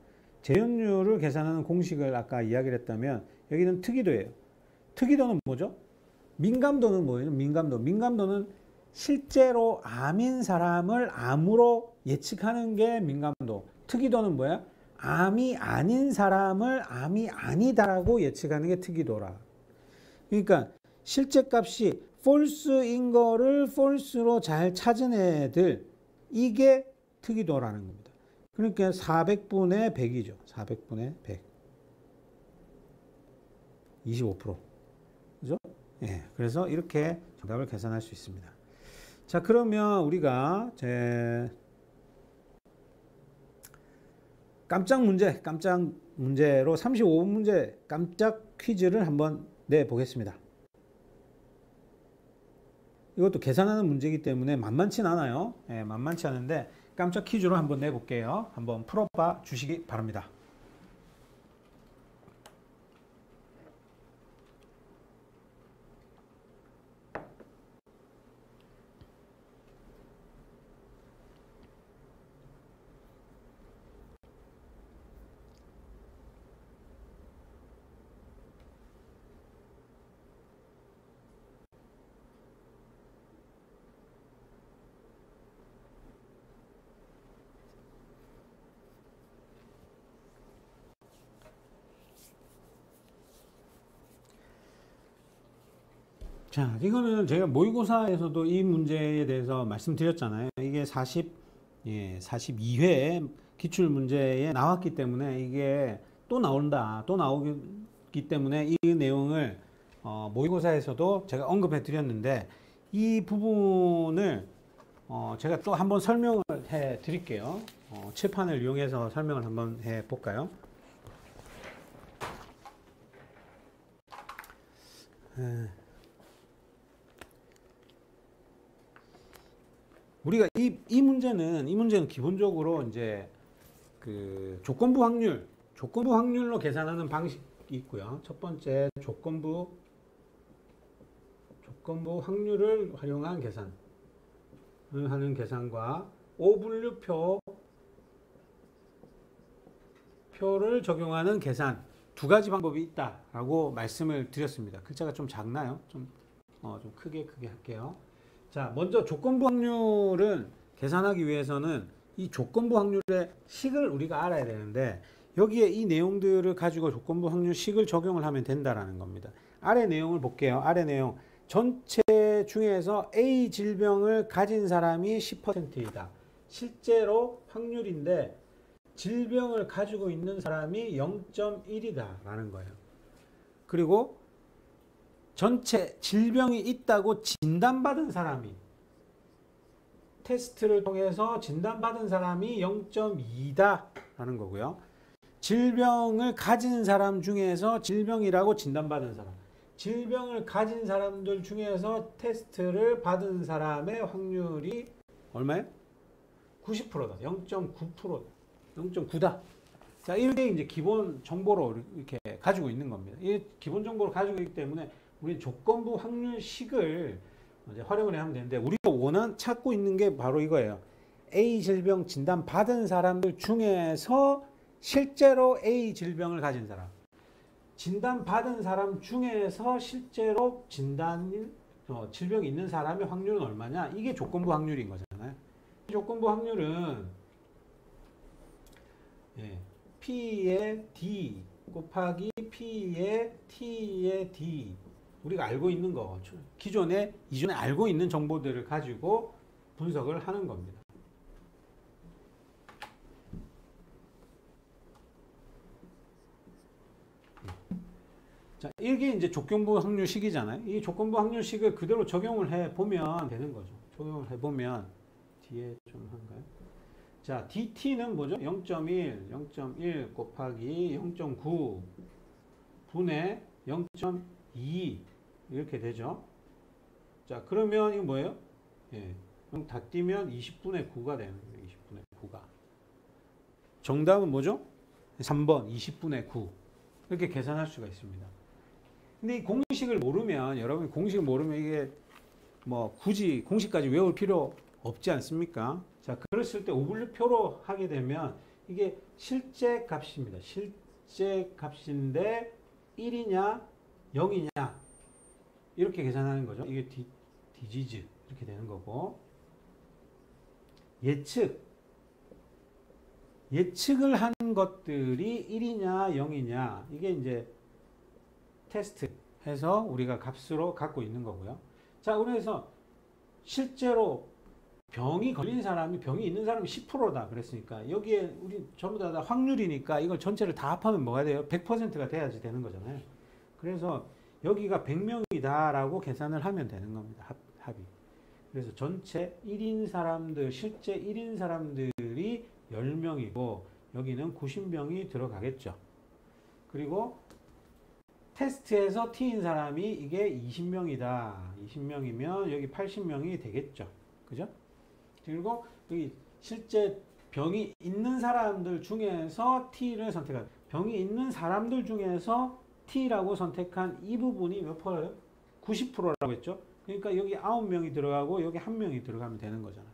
재현율을 계산하는 공식을 아까 이야기를 했다면 여기는 특이도예요. 특이도는 뭐죠? 민감도는 뭐예요? 민감도는 실제로 암인 사람을 암으로 예측하는 게 민감도. 특이도는 뭐야? 암이 아닌 사람을 암이 아니다라고 예측하는 게 특이도라. 그러니까 실제 값이 false인 거를 false로 잘 찾은 애들, 이게 특이도라는 겁니다. 그러니까 400분의 100이죠. 400분의 100. 25%. 그죠? 예. 그래서 이렇게 정답을 계산할 수 있습니다. 자, 그러면 우리가 깜짝 문제로 35번 문제 깜짝 퀴즈를 한번 내보겠습니다. 이것도 계산하는 문제이기 때문에 만만치 않아요. 예, 만만치 않은데 깜짝 퀴즈로 한번 내볼게요. 한번 풀어봐 주시기 바랍니다. 자, 이거는 제가 모의고사에서도 이 문제에 대해서 말씀드렸잖아요. 이게 42회 기출문제에 나왔기 때문에 이게 또 나온다. 또 나오기 때문에 이 내용을 모의고사에서도 제가 언급해 드렸는데 이 부분을 제가 또 한번 설명을 해 드릴게요. 칠판을 이용해서 설명을 한번 해 볼까요? 우리가 이 문제는 기본적으로 이제 그 조건부 확률로 계산하는 방식이 있고요. 첫 번째 조건부 확률을 활용한 계산을 하는 계산과 오분류표를 적용하는 계산 두 가지 방법이 있다라고 말씀을 드렸습니다. 글자가 좀 작나요? 좀 크게 할게요. 자, 먼저 조건부 확률은 계산하기 위해서는 이 조건부 확률의 식을 우리가 알아야 되는데 여기에 이 내용들을 가지고 조건부 확률 식을 적용을 하면 된다라는 겁니다. 아래 내용을 볼게요. 아래 내용. 전체 중에서 A 질병을 가진 사람이 10%이다. 실제로 확률인데 질병을 가지고 있는 사람이 0.1이다 라는 거예요. 그리고 전체 질병이 있다고 진단받은 사람이 테스트를 통해서 진단받은 사람이 0.2다 라는 거고요. 질병을 가진 사람 중에서 질병이라고 진단받은 사람, 질병을 가진 사람들 중에서 테스트를 받은 사람의 확률이 얼마예요? 90%다. 0.9%. 0.9다. 자, 이게 이제 기본 정보로 이렇게 가지고 있는 겁니다. 이 기본 정보를 가지고 있기 때문에 우리 조건부 확률식을 이제 활용을 하면 되는데 우리가 찾고 있는 게 바로 이거예요. A 질병 진단 받은 사람들 중에서 실제로 A 질병을 가진 사람, 진단 받은 사람 중에서 실제로 질병이 있는 사람의 확률은 얼마냐? 이게 조건부 확률인 거잖아요. 조건부 확률은 P의 D 곱하기 P의 T의 D, 우리가 알고 있는 거, 이전에 알고 있는 정보들을 가지고 분석을 하는 겁니다. 자, 이게 이제 조건부 확률식이잖아요. 이 조건부 확률식을 그대로 적용을 해 보면 되는 거죠. 적용을 해 보면 뒤에 좀 한가요? 자, DT는 뭐죠? 0.1 곱하기 0.9 분의 0.2 이렇게 되죠. 자, 그러면 이거 뭐예요? 그럼 다 띄면 20분의 9가 되는 거예요. 20분의 9가. 정답은 뭐죠? 3번 20분의 9. 이렇게 계산할 수가 있습니다. 근데 이 공식을 모르면, 여러분 공식을 모르면 이게 뭐 굳이 공식까지 외울 필요 없지 않습니까? 자, 그랬을 때 오분류표로 하게 되면 이게 실제 값입니다. 실제 값인데 1이냐 0이냐 이렇게 계산하는 거죠. 이게 디지즈 이렇게 되는 거고, 예측을 한 것들이 1이냐 0이냐 이게 이제 테스트 해서 우리가 값으로 갖고 있는 거고요. 자, 그래서 실제로 병이 있는 사람이 10%다 그랬으니까 여기에 우리 전부 다 확률이니까 이걸 전체를 다 합하면 뭐가 돼요? 100%가 돼야지 되는 거잖아요. 그래서 여기가 100명이다 라고 계산을 하면 되는 겁니다. 합이. 그래서 전체 1인 사람들, 실제 1인 사람들이 10명이고 여기는 90명이 들어가겠죠. 그리고 테스트에서 T인 사람이 이게 20명이다. 20명이면 여기 80명이 되겠죠. 그죠? 그리고 여기 실제 병이 있는 사람들 중에서 T를 선택한, 병이 있는 사람들 중에서 T라고 선택한 이 부분이 몇 %예요? 90%라고 했죠. 그러니까 여기 9명이 들어가고 여기 1명이 들어가면 되는 거잖아요.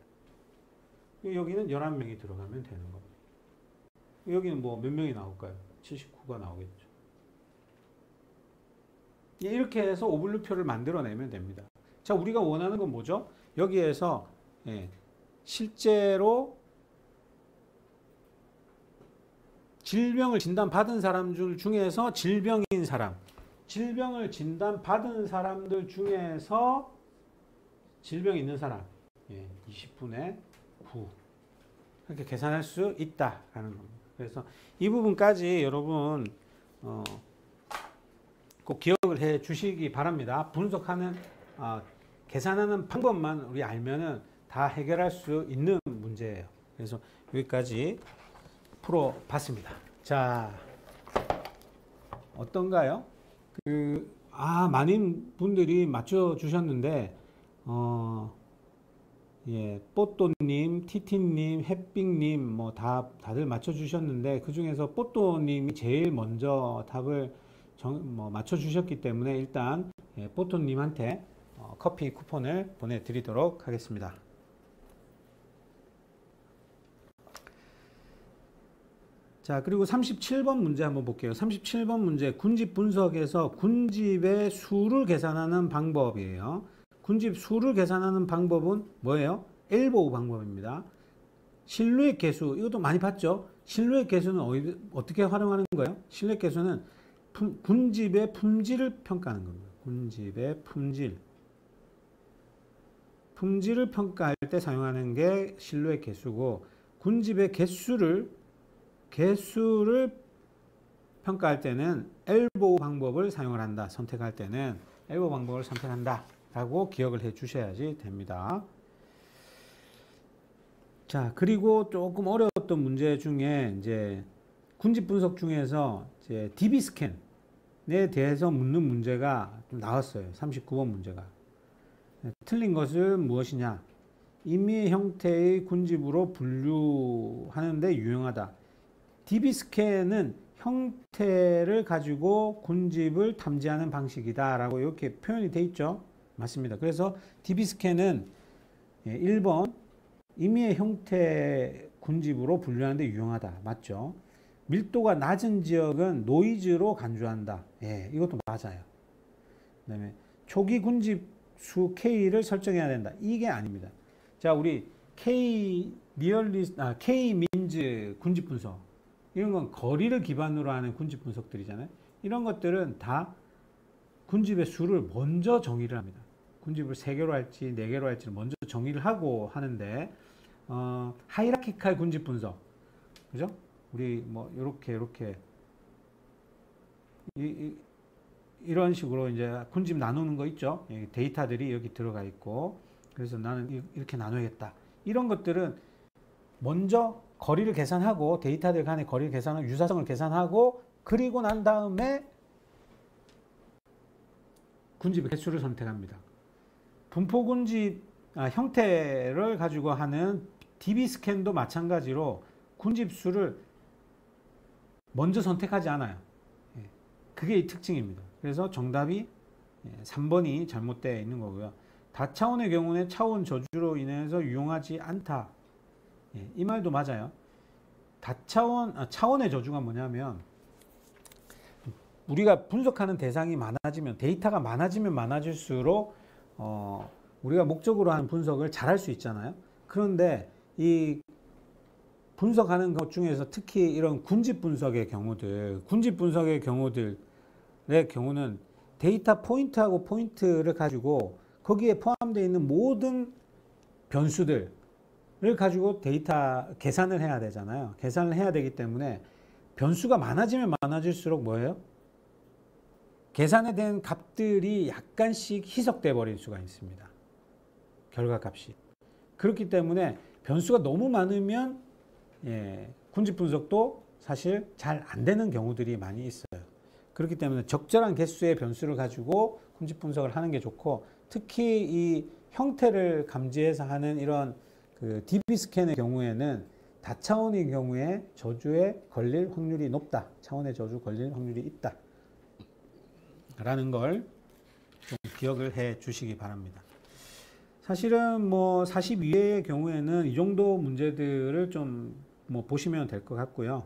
여기는 11명이 들어가면 되는 겁니다. 여기는 뭐 몇 명이 나올까요? 79가 나오겠죠. 이렇게 해서 오분류표를 만들어내면 됩니다. 자, 우리가 원하는 건 뭐죠? 여기에서 실제로 질병을 진단받은 사람들 중에서 질병인 사람, 질병을 진단받은 사람들 중에서 질병이 있는 사람 20분의 9 이렇게 계산할 수 있다라는 겁니다. 그래서 이 부분까지 여러분 꼭 기억을 해 주시기 바랍니다. 분석하는 계산하는 방법만 우리 알면은 다 해결할 수 있는 문제예요. 그래서 여기까지 풀어봤습니다. 자, 어떤가요? 많은 분들이 맞춰주셨는데, 뽀또님, 티티님, 햇빙님, 뭐 다들 맞춰주셨는데, 그 중에서 뽀또님이 제일 먼저 답을 맞춰주셨기 때문에 일단 뽀또님한테 커피 쿠폰을 보내드리도록 하겠습니다. 자, 그리고 37번 문제 한번 볼게요. 37번 문제, 군집 분석에서 군집의 수를 계산하는 방법이에요. 군집 수를 계산하는 방법은 뭐예요? 엘보우 방법입니다. 실루엣 계수, 이것도 많이 봤죠? 실루엣 계수는 어떻게 활용하는 거예요? 실루엣 계수는 군집의 품질을 평가하는 겁니다. 군집의 품질을 평가할 때 사용하는 게 실루엣 계수고, 군집의 개수를 평가할 때는 엘보우 방법을 사용을 한다. 선택할 때는 엘보우 방법을 선택한다 라고 기억을 해 주셔야지 됩니다. 자, 그리고 조금 어려웠던 문제 중에 이제 군집 분석 중에서 이제 DB 스캔에 대해서 묻는 문제가 좀 나왔어요. 39번 문제가. 틀린 것은 무엇이냐? 임의 형태의 군집으로 분류하는데 유용하다. DB 스캔은 형태를 가지고 군집을 탐지하는 방식이다 라고 이렇게 표현이 되어 있죠. 맞습니다. 그래서 DB 스캔은 1번 임의의 형태 군집으로 분류하는데 유용하다. 맞죠? 밀도가 낮은 지역은 노이즈로 간주한다. 이것도 맞아요. 그 다음에 초기 군집 수 K를 설정해야 된다. 이게 아닙니다. 자, 우리 K-민즈 군집 분석, 이런 건 거리를 기반으로 하는 군집 분석들이잖아요. 이런 것들은 다 군집의 수를 먼저 정의를 합니다. 군집을 3개로 할지 4개로 할지를 먼저 정의를 하고 하는데, 하이라키칼 군집 분석, 그죠? 우리 뭐 이렇게 이런 식으로 이제 군집 나누는 거 있죠. 데이터들이 여기 들어가 있고, 그래서 나는 이렇게 나눠야겠다. 이런 것들은 먼저 거리를 계산하고, 데이터들 간의 거리를 계산하고, 유사성을 계산하고, 그리고 난 다음에 군집의 개수를 선택합니다. 분포 군집 형태를 가지고 하는 DB 스캔도 마찬가지로 군집 수를 먼저 선택하지 않아요. 그게 이 특징입니다. 그래서 정답이 3번이 잘못되어 있는 거고요. 다차원의 경우는 차원 저주로 인해서 유용하지 않다. 이 말도 맞아요. 차원의 저주가 뭐냐면 우리가 분석하는 대상이 많아지면, 데이터가 많아지면 많아질수록 우리가 목적으로 하는 분석을 잘할 수 있잖아요. 그런데 이 분석하는 것 중에서 특히 이런 군집 분석의 경우들의 경우는 데이터 포인트하고 포인트를 가지고 거기에 포함되어 있는 모든 변수들을 가지고 데이터 계산을 해야 되잖아요. 계산을 해야 되기 때문에 변수가 많아지면 많아질수록 뭐예요? 계산에 대한 값들이 약간씩 희석돼 버릴 수가 있습니다. 결과값이. 그렇기 때문에 변수가 너무 많으면 군집 분석도 사실 잘 안 되는 경우들이 많이 있어요. 그렇기 때문에 적절한 개수의 변수를 가지고 군집 분석을 하는 게 좋고, 특히 이 형태를 감지해서 하는 이런 그 DB 스캔의 경우에는 다차원의 경우에 저주에 걸릴 확률이 높다. 차원의 저주 걸릴 확률이 있다. 라는 걸 좀 기억을 해 주시기 바랍니다. 사실은 뭐 42회의 경우에는 이 정도 문제들을 좀 뭐 보시면 될 것 같고요.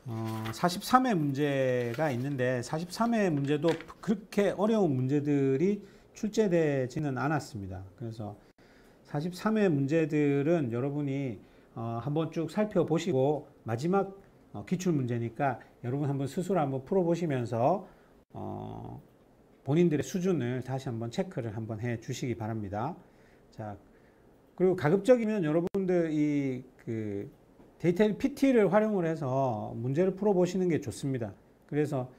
43회 문제가 있는데 43회 문제도 그렇게 어려운 문제들이 출제되지는 않았습니다. 그래서 43회 문제들은 여러분이 한번 쭉 살펴보시고 마지막 기출 문제니까 여러분 한번 스스로 한번 풀어보시면서 본인들의 수준을 다시 한번 체크를 한번 해 주시기 바랍니다. 자, 그리고 가급적이면 여러분들 이 그 데이터 PT를 활용을 해서 문제를 풀어보시는 게 좋습니다. 그래서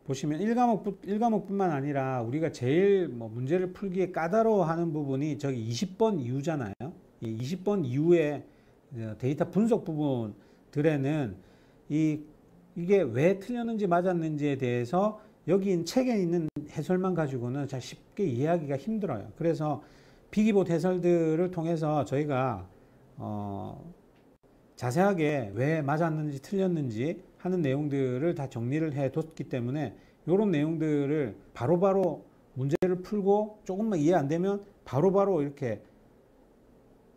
보시면 1과목뿐만 아니라 우리가 제일 뭐 문제를 풀기에 까다로워하는 부분이 저기 20번 이후잖아요. 이 20번 이후에 데이터 분석 부분들에는 이게 왜 틀렸는지 맞았는지에 대해서 여기 책에 있는 해설만 가지고는 잘 쉽게 이해하기가 힘들어요. 그래서 비기봇 해설들을 통해서 저희가 자세하게 왜 맞았는지 틀렸는지 하는 내용들을 다 정리를 해 뒀기 때문에 이런 내용들을 바로바로 문제를 풀고 조금만 이해 안 되면 바로바로 이렇게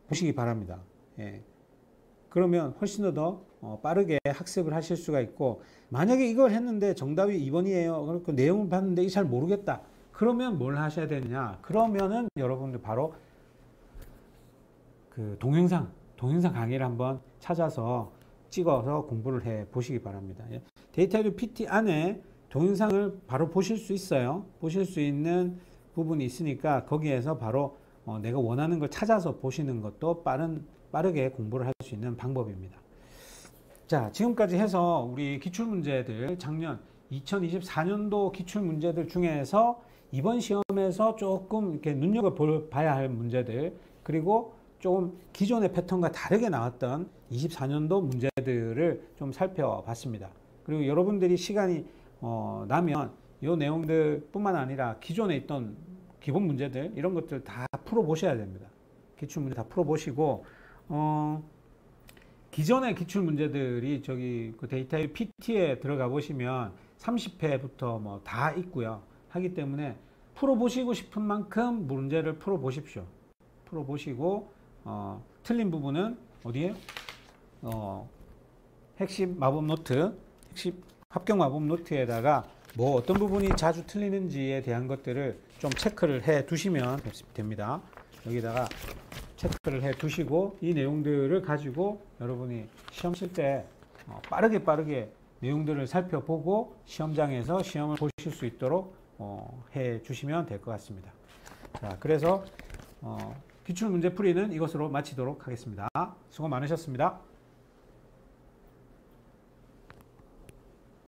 보시기 바랍니다. 그러면 훨씬 더 빠르게 학습을 하실 수가 있고, 만약에 이걸 했는데 정답이 2번이에요. 그 내용을 봤는데 잘 모르겠다. 그러면 뭘 하셔야 되느냐? 그러면은 여러분들 바로 그 동영상 강의를 한번 찾아서 찍어서 공부를 해 보시기 바랍니다. 데이터 PT 안에 동영상을 바로 보실 수 있어요. 보실 수 있는 부분이 있으니까 거기에서 바로 내가 원하는 걸 찾아서 보시는 것도 빠르게 공부를 할 수 있는 방법입니다. 자, 지금까지 해서 우리 기출문제들, 작년 2024년도 기출문제들 중에서 이번 시험에서 조금 이렇게 눈여겨봐야 할 문제들, 그리고 조금 기존의 패턴과 다르게 나왔던 24년도 문제들을 좀 살펴봤습니다. 그리고 여러분들이 시간이 나면 이 내용들 뿐만 아니라 기존에 있던 기본 문제들, 이런 것들 다 풀어보셔야 됩니다. 기출문제 다 풀어보시고, 기존의 기출문제들이 저기 그 데이터 PT에 들어가 보시면 30회부터 뭐 다 있고요. 하기 때문에 풀어보시고 싶은 만큼 문제를 풀어보십시오. 풀어보시고, 틀린 부분은 어디에? 핵심 마법 노트, 핵심 합격 마법 노트에다가 뭐 어떤 부분이 자주 틀리는지에 대한 것들을 좀 체크를 해 두시면 됩니다. 여기다가 체크를 해 두시고, 이 내용들을 가지고 여러분이 시험 칠 때 빠르게 내용들을 살펴보고 시험장에서 시험을 보실 수 있도록 해 주시면 될 것 같습니다. 자, 그래서 기출문제 풀이는 이것으로 마치도록 하겠습니다. 수고 많으셨습니다.